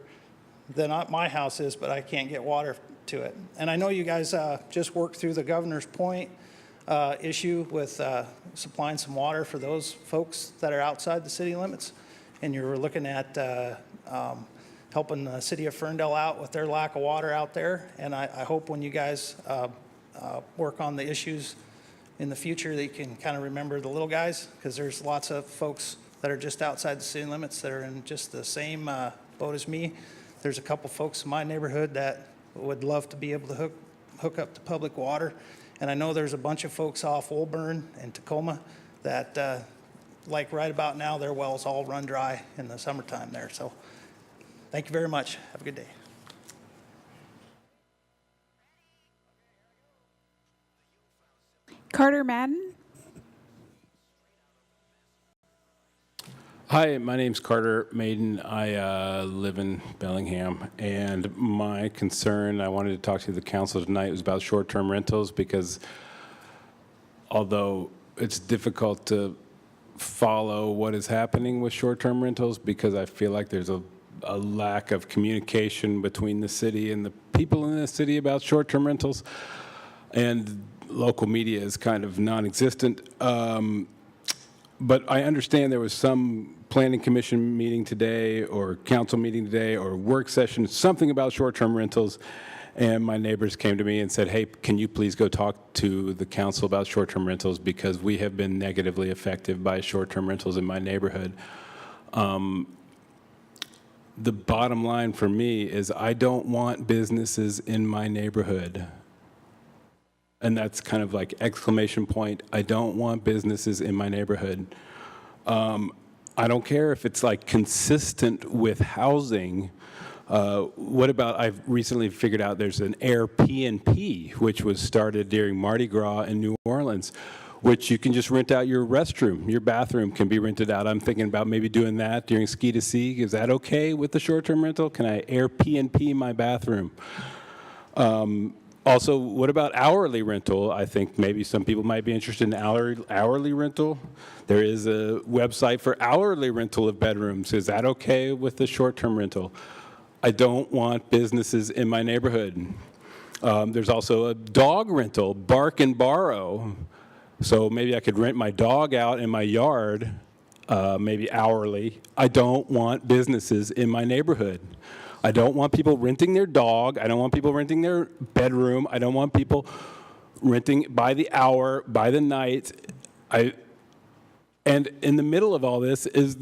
Speaker 8: than my house is, but I can't get water to it. And I know you guys just worked through the Governor's Point issue with supplying some water for those folks that are outside the city limits. And you're looking at helping the city of Ferndale out with their lack of water out there. And I hope when you guys work on the issues in the future that you can kind of remember the little guys, because there's lots of folks that are just outside the city limits that are in just the same boat as me. There's a couple folks in my neighborhood that would love to be able to hook up to public water. And I know there's a bunch of folks off Woolburn and Tacoma that, like right about now, their wells all run dry in the summertime there. So thank you very much. Have a good day.
Speaker 3: Carter Madden.
Speaker 9: Hi, my name's Carter Maiden. I live in Bellingham, and my concern, I wanted to talk to the council tonight, was about short-term rentals, because although it's difficult to follow what is happening with short-term rentals, because I feel like there's a lack of communication between the city and the people in the city about short-term rentals, and local media is kind of non-existent. But I understand there was some planning commission meeting today, or council meeting today, or work session, something about short-term rentals, and my neighbors came to me and said, hey, can you please go talk to the council about short-term rentals, because we have been negatively affected by short-term rentals in my neighborhood. The bottom line for me is I don't want businesses in my neighborhood. And that's kind of like exclamation point. I don't want businesses in my neighborhood. I don't care if it's like consistent with housing. What about, I've recently figured out there's an Airbnb, which was started during Mardi Gras in New Orleans, which you can just rent out your restroom. Your bathroom can be rented out. I'm thinking about maybe doing that during Ski to Sea. Is that okay with the short-term rental? Can I Airbnb my bathroom? Also, what about hourly rental? I think maybe some people might be interested in hourly rental. There is a website for hourly rental of bedrooms. Is that okay with the short-term rental? I don't want businesses in my neighborhood. There's also a dog rental, bark and borrow. So maybe I could rent my dog out in my yard, maybe hourly. I don't want businesses in my neighborhood. I don't want people renting their dog. I don't want people renting their bedroom. I don't want people renting by the hour, by the night. And in the middle of all this is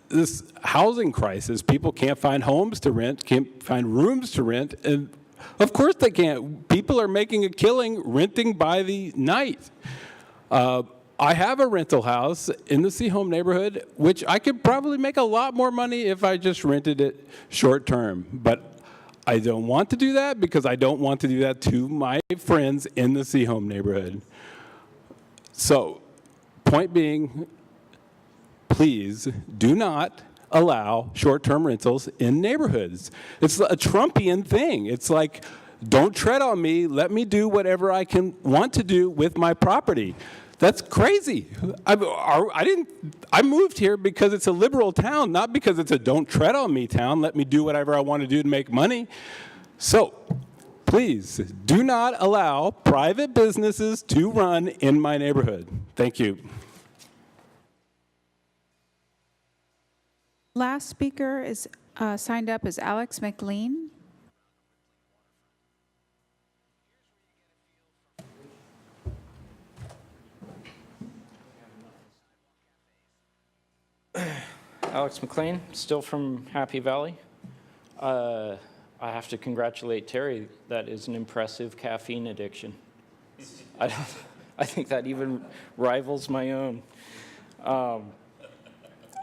Speaker 9: this housing crisis. People can't find homes to rent, can't find rooms to rent, and of course they can't. People are making a killing renting by the night. I have a rental house in the Seahome neighborhood, which I could probably make a lot more money if I just rented it short term. But I don't want to do that because I don't want to do that to my friends in the Seahome neighborhood. So, point being, please do not allow short-term rentals in neighborhoods. It's a Trumpian thing. It's like, don't tread on me. Let me do whatever I want to do with my property. That's crazy. I moved here because it's a liberal town, not because it's a don't tread on me town. Let me do whatever I want to do to make money. So please do not allow private businesses to run in my neighborhood. Thank you.
Speaker 3: Last speaker is signed up as Alex McLean.
Speaker 14: Alex McLean, still from Happy Valley. I have to congratulate Terry. That is an impressive caffeine addiction. I think that even rivals my own.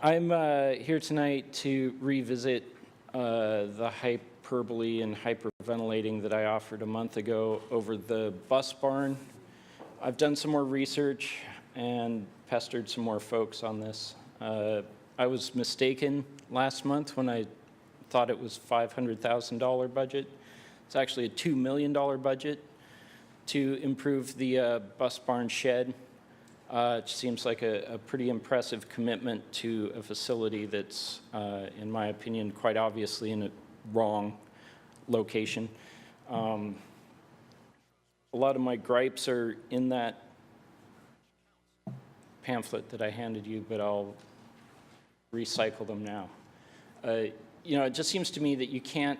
Speaker 14: I'm here tonight to revisit the hyperbole and hyperventilating that I offered a month ago over the bus barn. I've done some more research and pestered some more folks on this. I was mistaken last month when I thought it was $500,000 budget. It's actually a $2 million budget to improve the bus barn shed. It seems like a pretty impressive commitment to a facility that's, in my opinion, quite obviously in a wrong location. A lot of my gripes are in that pamphlet that I handed you, but I'll recycle them now. You know, it just seems to me that you can't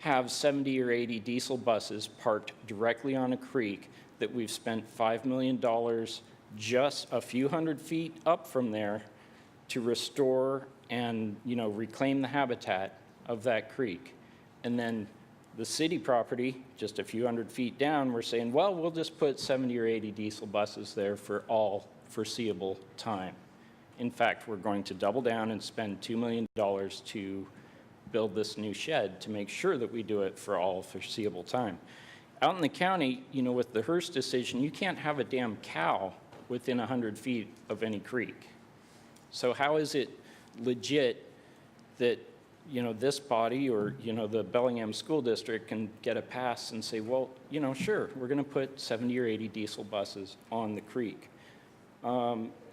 Speaker 14: have 70 or 80 diesel buses parked directly on a creek that we've spent $5 million just a few hundred feet up from there to restore and, you know, reclaim the habitat of that creek. And then the city property, just a few hundred feet down, we're saying, well, we'll just put 70 or 80 diesel buses there for all foreseeable time. In fact, we're going to double down and spend $2 million to build this new shed to make sure that we do it for all foreseeable time. Out in the county, you know, with the Hearst decision, you can't have a damn cow within 100 feet of any creek. So how is it legit that, you know, this body or, you know, the Bellingham School District can get a pass and say, well, you know, sure, we're going to put 70 or 80 diesel buses on the creek?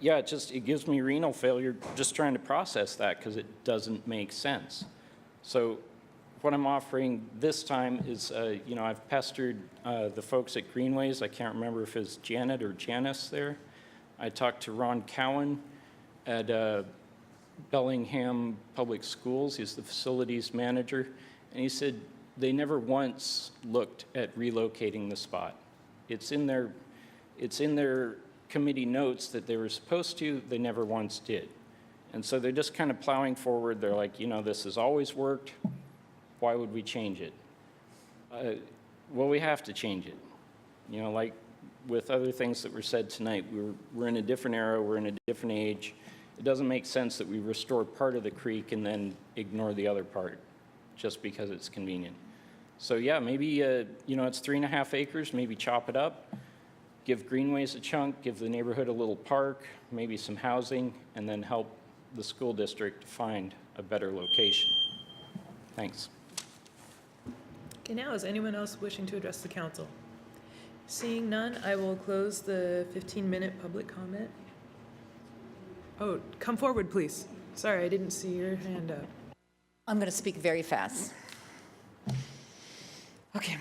Speaker 14: Yeah, it gives me renal failure just trying to process that because it doesn't make sense. So what I'm offering this time is, you know, I've pestered the folks at Greenways. I can't remember if it's Janet or Janice there. I talked to Ron Cowan at Bellingham Public Schools. He's the facilities manager. And he said they never once looked at relocating the spot. It's in their committee notes that they were supposed to. They never once did. And so they're just kind of plowing forward. They're like, you know, this has always worked. Why would we change it? Well, we have to change it. You know, like with other things that were said tonight, we're in a different era, we're in a different age. It doesn't make sense that we restore part of the creek and then ignore the other part just because it's convenient. So yeah, maybe, you know, it's 3.5 acres, maybe chop it up, give Greenways a chunk, give the neighborhood a little park, maybe some housing, and then help the school district find a better location. Thanks.
Speaker 1: Okay, now is anyone else wishing to address the council? Seeing none, I will close the 15-minute public comment. Oh, come forward, please. Sorry, I didn't see your hand up.
Speaker 10: I'm going to speak very fast. Okay.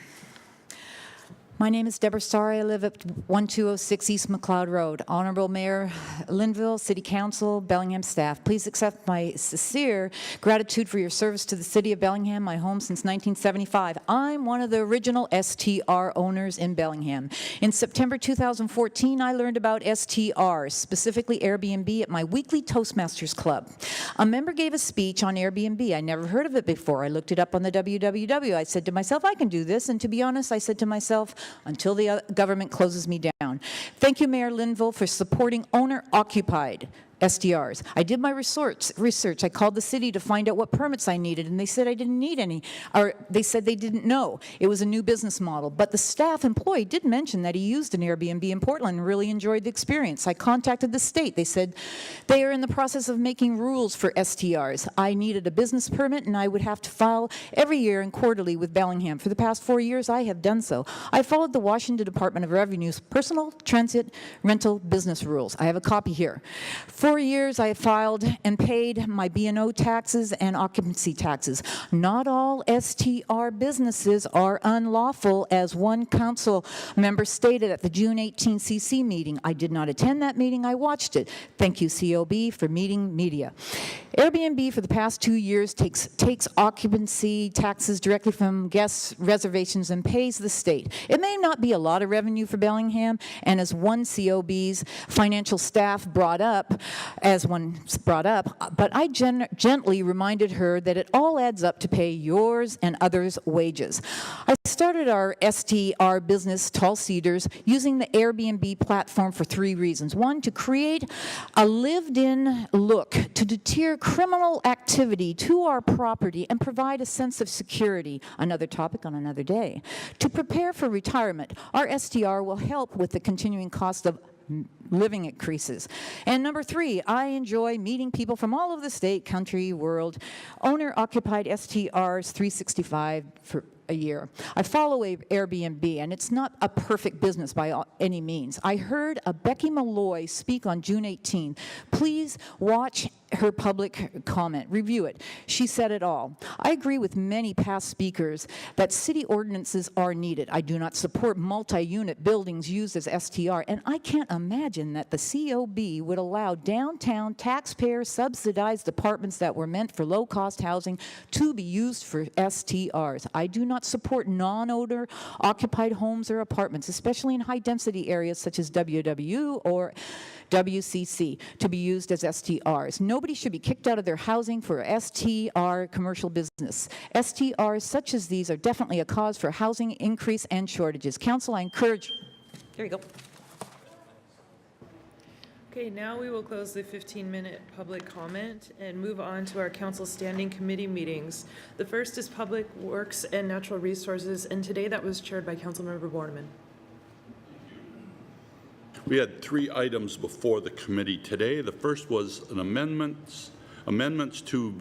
Speaker 10: My name is Deborah Starry. I live at 1206 East McLeod Road. Honorable Mayor Linville, City Council, Bellingham staff, please accept my sincere gratitude for your service to the City of Bellingham, my home since 1975. I'm one of the original STR owners in Bellingham. In September 2014, I learned about STRs, specifically Airbnb, at my weekly Toastmasters Club. A member gave a speech on Airbnb. I never heard of it before. I looked it up on the www. I said to myself, I can do this. And to be honest, I said to myself, until the government closes me down. Thank you, Mayor Linville, for supporting owner-occupied SDRs. I did my research. I called the city to find out what permits I needed, and they said I didn't need any, or they said they didn't know. It was a new business model. But the staff employee did mention that he used an Airbnb in Portland and really enjoyed the experience. I contacted the state. They said they are in the process of making rules for STRs. I needed a business permit, and I would have to file every year and quarterly with Bellingham. For the past 4 years, I have done so. I followed the Washington Department of Revenue's personal transit rental business rules. I have a copy here. 4 years, I filed and paid my B&O taxes and occupancy taxes. Not all STR businesses are unlawful, as one council member stated at the June 18 CC meeting. I did not attend that meeting. I watched it. Thank you, COB, for meeting media. Airbnb for the past 2 years takes occupancy taxes directly from guests' reservations and pays the state. It may not be a lot of revenue for Bellingham, and as one COB's financial staff brought up, but I gently reminded her that it all adds up to pay yours and others' wages. I started our STR business, Tall Cedars, using the Airbnb platform for 3 reasons. 1, to create a lived-in look, to deter criminal activity to our property and provide a sense of security, another topic on another day. To prepare for retirement, our STR will help with the continuing cost of living increases. And number 3, I enjoy meeting people from all over the state, country, world. Owner-occupied STRs 365 for a year. I follow Airbnb, and it's not a perfect business by any means. I heard a Becky Malloy speak on June 18. Please watch her public comment. Review it. She said it all. I agree with many past speakers that city ordinances are needed. I do not support multi-unit buildings used as STR, and I can't imagine that the COB would allow downtown taxpayer-subsidized apartments that were meant for low-cost housing to be used for STRs. I do not support non-owner occupied homes or apartments, especially in high-density areas such as WW or WCC, to be used as STRs. Nobody should be kicked out of their housing for STR commercial business. STRs such as these are definitely a cause for housing increase and shortages. Council, I encourage... There you go.
Speaker 1: Okay, now we will close the 15-minute public comment and move on to our council standing committee meetings. The first is Public Works and Natural Resources, and today that was chaired by Councilmember Borneman.
Speaker 2: We had 3 items before the committee today. The first was an amendments to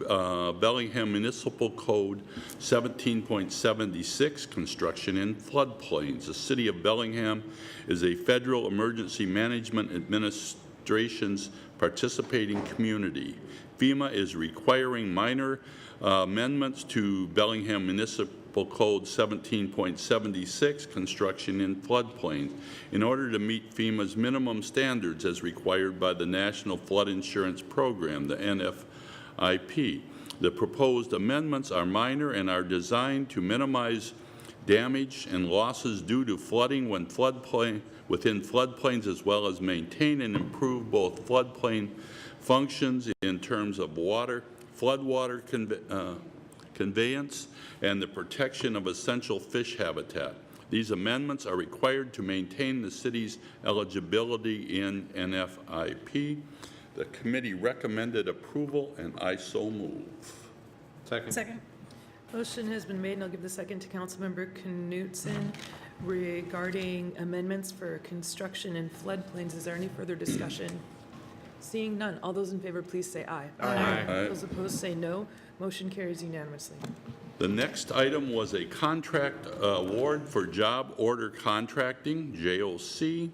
Speaker 2: Bellingham Municipal Code 17.76, construction in floodplains. The City of Bellingham is a federal emergency management administration's participating community. FEMA is requiring minor amendments to Bellingham Municipal Code 17.76, construction in floodplains, in order to meet FEMA's minimum standards as required by the National Flood Insurance Program, the NFIP. The proposed amendments are minor and are designed to minimize damage and losses due to flooding within floodplains, as well as maintain and improve both floodplain functions in terms of floodwater conveyance and the protection of essential fish habitat. These amendments are required to maintain the city's eligibility in NFIP. The committee recommended approval, and I so move.
Speaker 1: Second. Motion has been made, and I'll give the second to Councilmember Knutson regarding amendments for construction in floodplains. Is there any further discussion? Seeing none, all those in favor, please say aye.
Speaker 2: Aye.
Speaker 1: Those opposed say no. Motion carries unanimously.
Speaker 2: The next item was a contract award for job order contracting, JOC,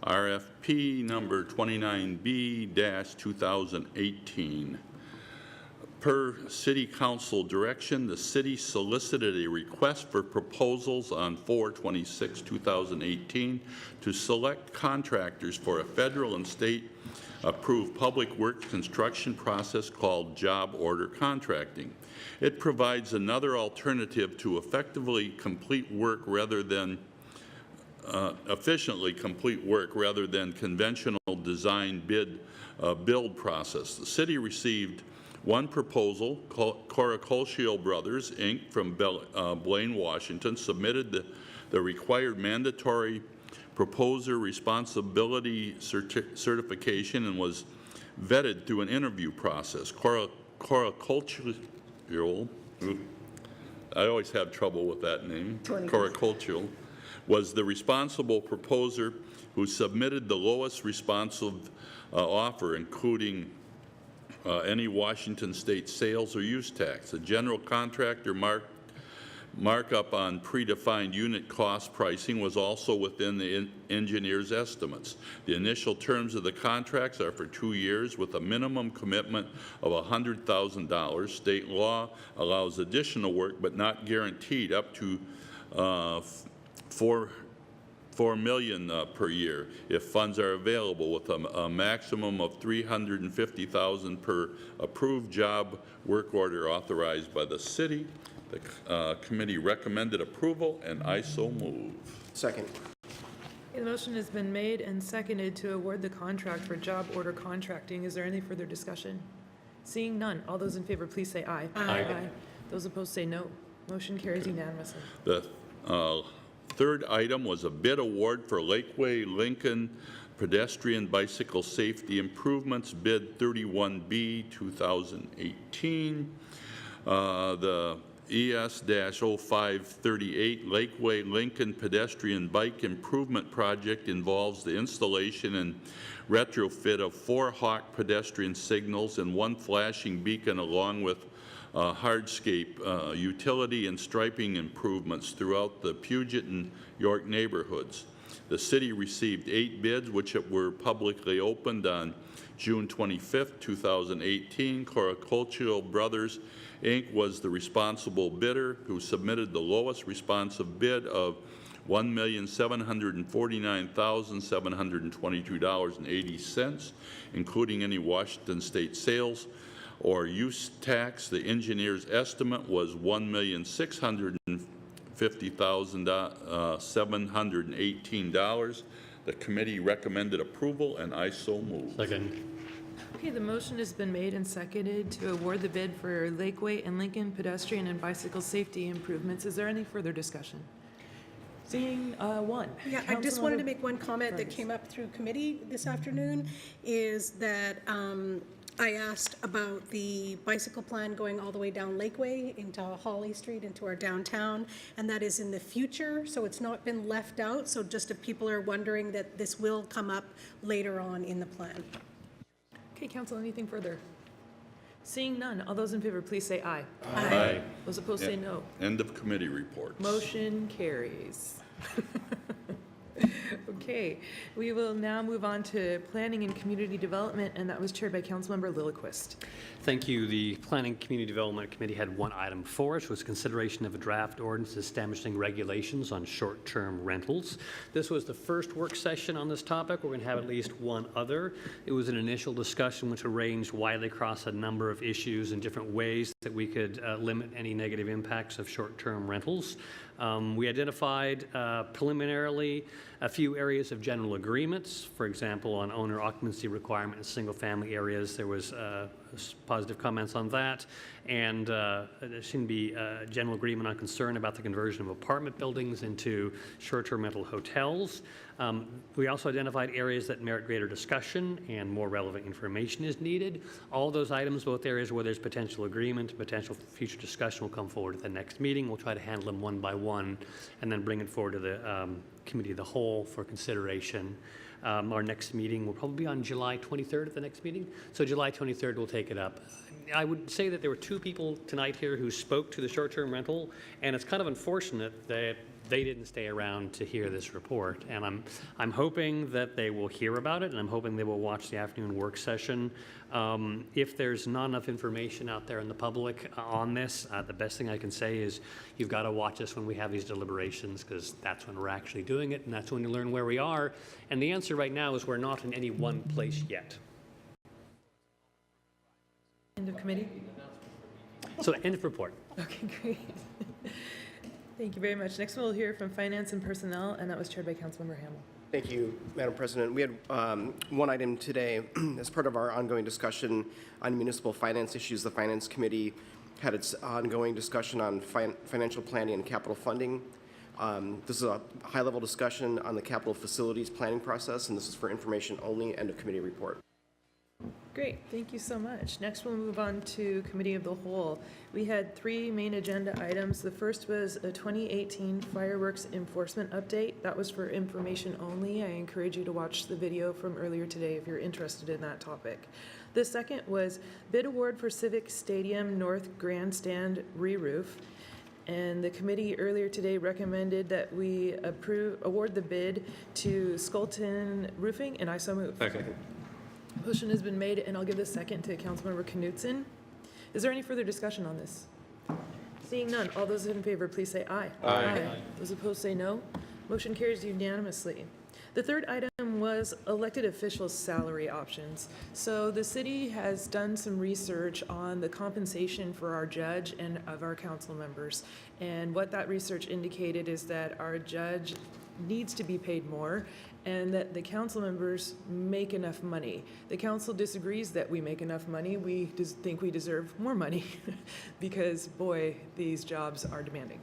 Speaker 2: RFP number 29B-2018. Per City Council direction, the city solicited a request for proposals on 4/26/2018 to select contractors for a federal and state approved public works construction process called job order contracting. It provides another alternative to effectively complete work rather than efficiently complete work rather than conventional design build process. The city received one proposal. Coracolcio Brothers, Inc., from Blaine, Washington, submitted the required mandatory proposer responsibility certification and was vetted through an interview process. Coracolcio, I always have trouble with that name, Coracolcio, was the responsible proposer who submitted the lowest responsive offer, including any Washington state sales or use tax. The general contractor markup on predefined unit cost pricing was also within the engineer's estimates. The initial terms of the contracts are for 2 years with a minimum commitment of $100,000. State law allows additional work but not guaranteed up to $4 million per year if funds are available, with a maximum of $350,000 per approved job work order authorized by the city. The committee recommended approval, and I so move.
Speaker 16: Second.
Speaker 1: The motion has been made and seconded to award the contract for job order contracting. Is there any further discussion? Seeing none, all those in favor, please say aye. Aye. Those opposed say no. Motion carries unanimously.
Speaker 2: The third item was a bid award for Lakeway Lincoln pedestrian bicycle safety improvements, bid 31B 2018. The ES-0538 Lakeway Lincoln pedestrian bike improvement project involves the installation and retrofit of 4 Hawk pedestrian signals and 1 flashing beacon, along with hardscape utility and striping improvements throughout the Puget and York neighborhoods. The city received 8 bids, which were publicly opened on June 25th, 2018. Corricultural Brothers, Inc. was the responsible bidder, who submitted the lowest responsive bid of $1,749,722.80, including any Washington State sales or use tax. The engineer's estimate was $1,650,718. The committee recommended approval, and I so move.
Speaker 4: Second.
Speaker 1: Okay, the motion has been made and seconded to award the bid for Lakeway and Lincoln pedestrian and bicycle safety improvements. Is there any further discussion? Seeing one.
Speaker 18: Yeah, I just wanted to
Speaker 1: Councilmember
Speaker 18: make one comment that
Speaker 1: Vargas.
Speaker 18: came up through committee this afternoon, is that I asked about the bicycle plan going all the way down Lakeway into Holly Street, into our downtown, and that is in the future, so it's not been left out. So just if people are wondering, that this will come up later on in the plan.
Speaker 1: Okay, council, anything further? Seeing none, all those in favor, please say aye.
Speaker 2: Aye.
Speaker 1: Those opposed say no.
Speaker 2: End of committee reports.
Speaker 1: Motion carries. Okay, we will now move on to planning and community development, and that was chaired by Councilmember Lillquist.
Speaker 4: Thank you. The Planning Community Development Committee had one item for us, was consideration of a draft ordinance establishing regulations on short-term rentals. This was the first work session on this topic. We're going to have at least one other. It was an initial discussion which ranged widely across a number of issues and different ways that we could limit any negative impacts of short-term rentals. We identified preliminarily a few areas of general agreements. For example, on owner occupancy requirement in single-family areas, there was positive comments on that. And there seemed to be general agreement on concern about the conversion of apartment buildings into short-term rental hotels. We also identified areas that merit greater discussion and more relevant information is needed. All those items, both areas where there's potential agreement, potential future discussion, will come forward at the next meeting. We'll try to handle them one by one and then bring it forward to the Committee of the Whole for consideration. Our next meeting will probably be on July 23rd at the next meeting. So July 23rd, we'll take it up. I would say that there were 2 people tonight here who spoke to the short-term rental, and it's kind of unfortunate that they didn't stay around to hear this report. And I'm hoping that they will hear about it, and I'm hoping they will watch the afternoon work session. If there's not enough information out there in the public on this, the best thing I can say is you've got to watch us when we have these deliberations, because that's when we're actually doing it, and that's when you learn where we are. And the answer right now is we're not in any one place yet.
Speaker 1: End of committee?
Speaker 4: So end of report.
Speaker 1: Okay, great. Thank you very much. Next, we'll hear from Finance and Personnel, and that was chaired by Councilmember Hamel.
Speaker 16: Thank you, Madam President. We had one item today as part of our ongoing discussion on municipal finance issues. The Finance Committee had its ongoing discussion on financial planning and capital funding. This is a high-level discussion on the capital facilities planning process, and this is for information only. End of committee report.
Speaker 1: Great, thank you so much. Next, we'll move on to Committee of the Whole. We had 3 main agenda items. The first was a 2018 fireworks enforcement update. That was for information only. I encourage you to watch the video from earlier today if you're interested in that topic. The second was bid award for Civic Stadium North Grandstand re-roof. And the committee earlier today recommended that we award the bid to Skulton Roofing, and I so move.
Speaker 4: Second.
Speaker 1: Motion has been made, and I'll give the second to Councilmember Knutson. Is there any further discussion on this? Seeing none, all those in favor, please say aye.
Speaker 2: Aye.
Speaker 1: Those opposed say no. Motion carries unanimously. The third item was elected officials' salary options. So the city has done some research on the compensation for our judge and of our council members. And what that research indicated is that our judge needs to be paid more, and that the council members make enough money. The council disagrees that we make enough money. We think we deserve more money because, boy, these jobs are demanding.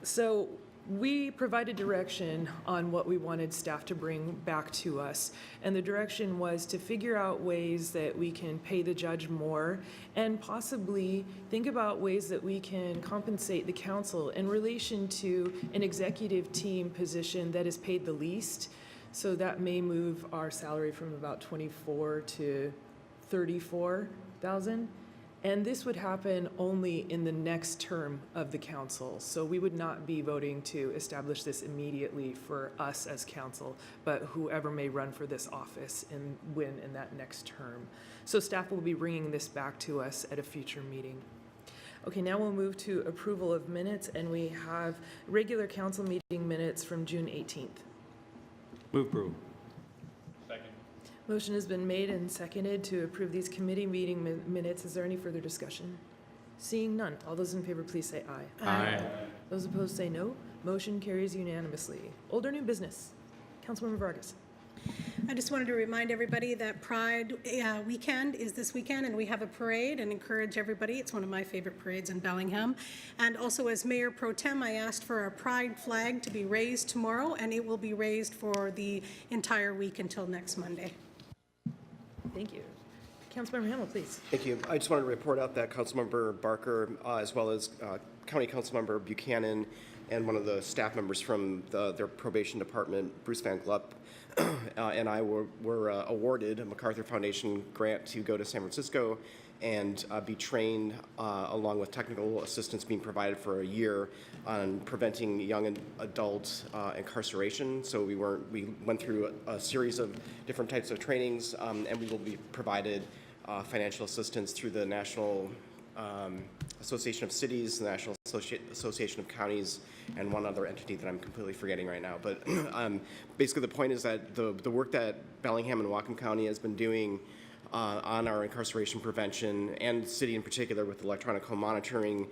Speaker 1: So we provided direction on what we wanted staff to bring back to us. And the direction was to figure out ways that we can pay the judge more and possibly think about ways that we can compensate the council in relation to an executive team position that is paid the least. So that may move our salary from about $24,000 to $34,000. And this would happen only in the next term of the council. So we would not be voting to establish this immediately for us as council, but whoever may run for this office and win in that next term. So staff will be bringing this back to us at a future meeting. Okay, now we'll move to approval of minutes, and we have regular council meeting minutes from June 18th.
Speaker 4: Move approval.
Speaker 1: Motion has been made and seconded to approve these committee meeting minutes. Is there any further discussion? Seeing none, all those in favor, please say aye.
Speaker 4: Aye.
Speaker 1: Those opposed say no. Motion carries unanimously. Old or new business? Councilmember Vargas.
Speaker 18: I just wanted to remind everybody that Pride weekend is this weekend, and we have a parade, and encourage everybody. It's one of my favorite parades in Bellingham. And also, as Mayor Pro Tem, I asked for a Pride flag to be raised tomorrow, and it will be raised for the entire week until next Monday.
Speaker 1: Thank you. Councilmember Hamel, please.
Speaker 16: Thank you. I just wanted to report out that Councilmember Barker, as well as County Councilmember Buchanan, and one of the staff members from their probation department, Bruce Van Glup, and I were awarded a MacArthur Foundation grant to go to San Francisco and be trained along with technical assistance being provided for a year on preventing young and adult incarceration. So we went through a series of different types of trainings, and we will be provided financial assistance through the National Association of Cities, the National Association of Counties, and one other entity that I'm completely forgetting right now. But basically the point is that the work that Bellingham and Whatcom County has been doing on our incarceration prevention, and the city in particular with electronic home monitoring,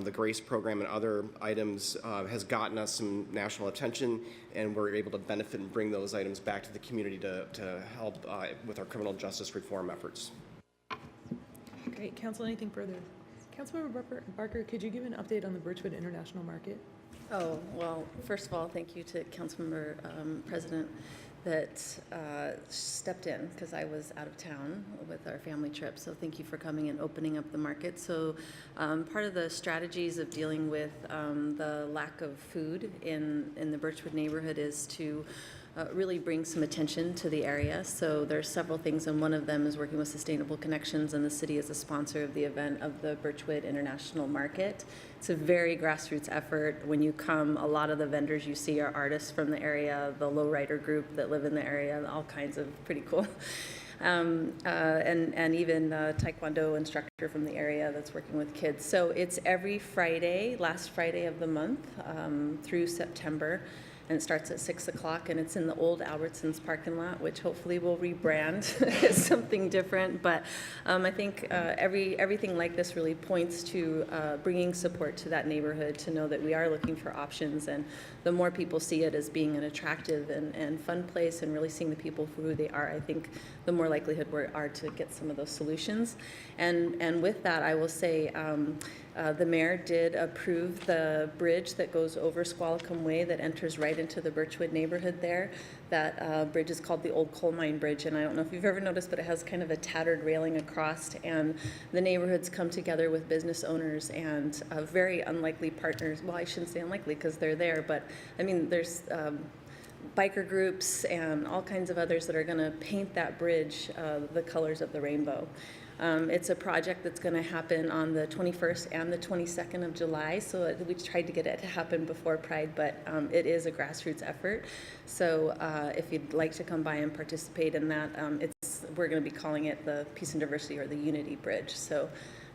Speaker 16: the GRACE program and other items has gotten us some national attention, and we're able to benefit and bring those items back to the community to help with our criminal justice reform efforts.
Speaker 1: Great. Council, anything further? Councilmember Barker, could you give an update on the Birchwood International Market?
Speaker 19: Oh, well, first of all, thank you to Councilmember President that stepped in, because I was out of town with our family trip. So thank you for coming and opening up the market. So part of the strategies of dealing with the lack of food in the Birchwood neighborhood is to really bring some attention to the area. So there's several things, and one of them is working with Sustainable Connections, and the city is a sponsor of the event of the Birchwood International Market. It's a very grassroots effort. When you come, a lot of the vendors you see are artists from the area, the lowrider group that live in the area, all kinds of pretty cool. And even a Taekwondo instructor from the area that's working with kids. So it's every Friday, last Friday of the month through September. And it starts at 6 o'clock, and it's in the old Albertsons parking lot, which hopefully will rebrand as something different. But I think everything like this really points to bringing support to that neighborhood, to know that we are looking for options. And the more people see it as being an attractive and fun place, and really seeing the people for who they are, I think the more likelihood we are to get some of those solutions. And with that, I will say, the mayor did approve the bridge that goes over Squalicum Way that enters right into the Birchwood neighborhood there. That bridge is called the Old Coal Mine Bridge, and I don't know if you've ever noticed, but it has kind of a tattered railing across, and the neighborhoods come together with business owners and very unlikely partners. Well, I shouldn't say unlikely because they're there, but I mean, there's biker groups and all kinds of others that are going to paint that bridge the colors of the rainbow. It's a project that's going to happen on the 21st and the 22nd of July, so we tried to get it to happen before Pride, but it is a grassroots effort. So if you'd like to come by and participate in that, we're going to be calling it the Peace and Diversity, or the Unity Bridge. So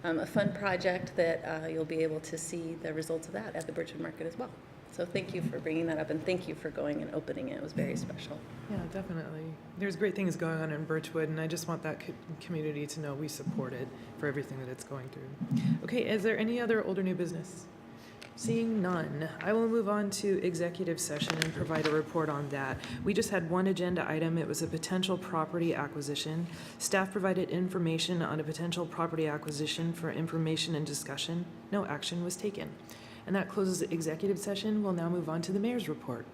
Speaker 19: a fun project that you'll be able to see the results of that at the Birchwood Market as well. So thank you for bringing that up, and thank you for going and opening it. It was very special.
Speaker 1: Yeah, definitely. There's great things going on in Birchwood, and I just want that community to know we support it for everything that it's going through. Okay, is there any other old or new business? Seeing none, I will move on to executive session and provide a report on that. We just had one agenda item. It was a potential property acquisition. Staff provided information on a potential property acquisition for information and discussion. No action was taken. And that closes the executive session. We'll now move on to the mayor's report.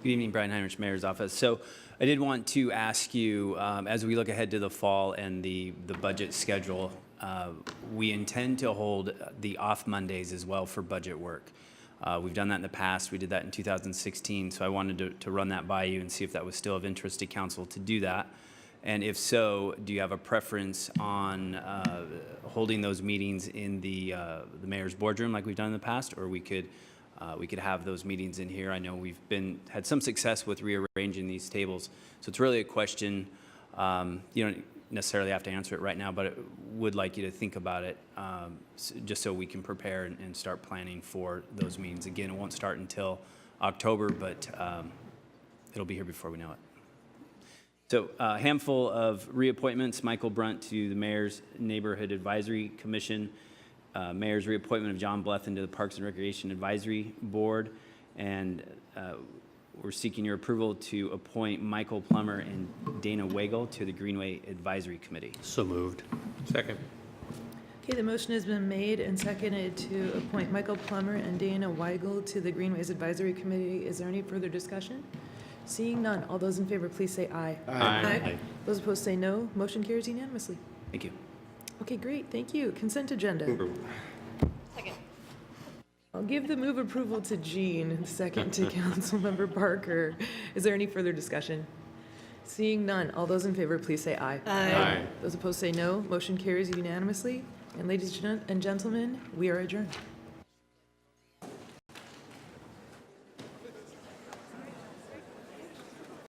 Speaker 11: Good evening, Brian Heinrich, Mayor's Office. So I did want to ask you, as we look ahead to the fall and the budget schedule, we intend to hold the off Mondays as well for budget work. We've done that in the past. We did that in 2016, so I wanted to run that by you and see if that was still of interest to council to do that. And if so, do you have a preference on holding those meetings in the mayor's boardroom like we've done in the past, or we could have those meetings in here? I know we've had some success with rearranging these tables, so it's really a question. You don't necessarily have to answer it right now, but I would like you to think about it, just so we can prepare and start planning for those meetings. Again, it won't start until October, but it'll be here before we know it. So a handful of reappointments: Michael Brunt to the Mayor's Neighborhood Advisory Commission, Mayor's reappointment of John Blethyn to the Parks and Recreation Advisory Board, and we're seeking your approval to appoint Michael Plummer and Dana Wagle to the Greenway Advisory Committee.
Speaker 4: So moved.
Speaker 6: Second.
Speaker 1: Okay, the motion has been made and seconded to appoint Michael Plummer and Dana Weigel to the Greenways Advisory Committee. Is there any further discussion? Seeing none, all those in favor, please say aye.
Speaker 11: Aye.
Speaker 1: Those opposed say no. Motion carries unanimously.
Speaker 11: Thank you.
Speaker 1: Okay, great, thank you. Consent agenda.
Speaker 19: Second.
Speaker 1: I'll give the move approval to Jean, and second to Councilmember Parker. Is there any further discussion? Seeing none, all those in favor, please say aye.
Speaker 6: Aye.
Speaker 1: Those opposed say no. Motion carries unanimously. And ladies and gentlemen, we are adjourned.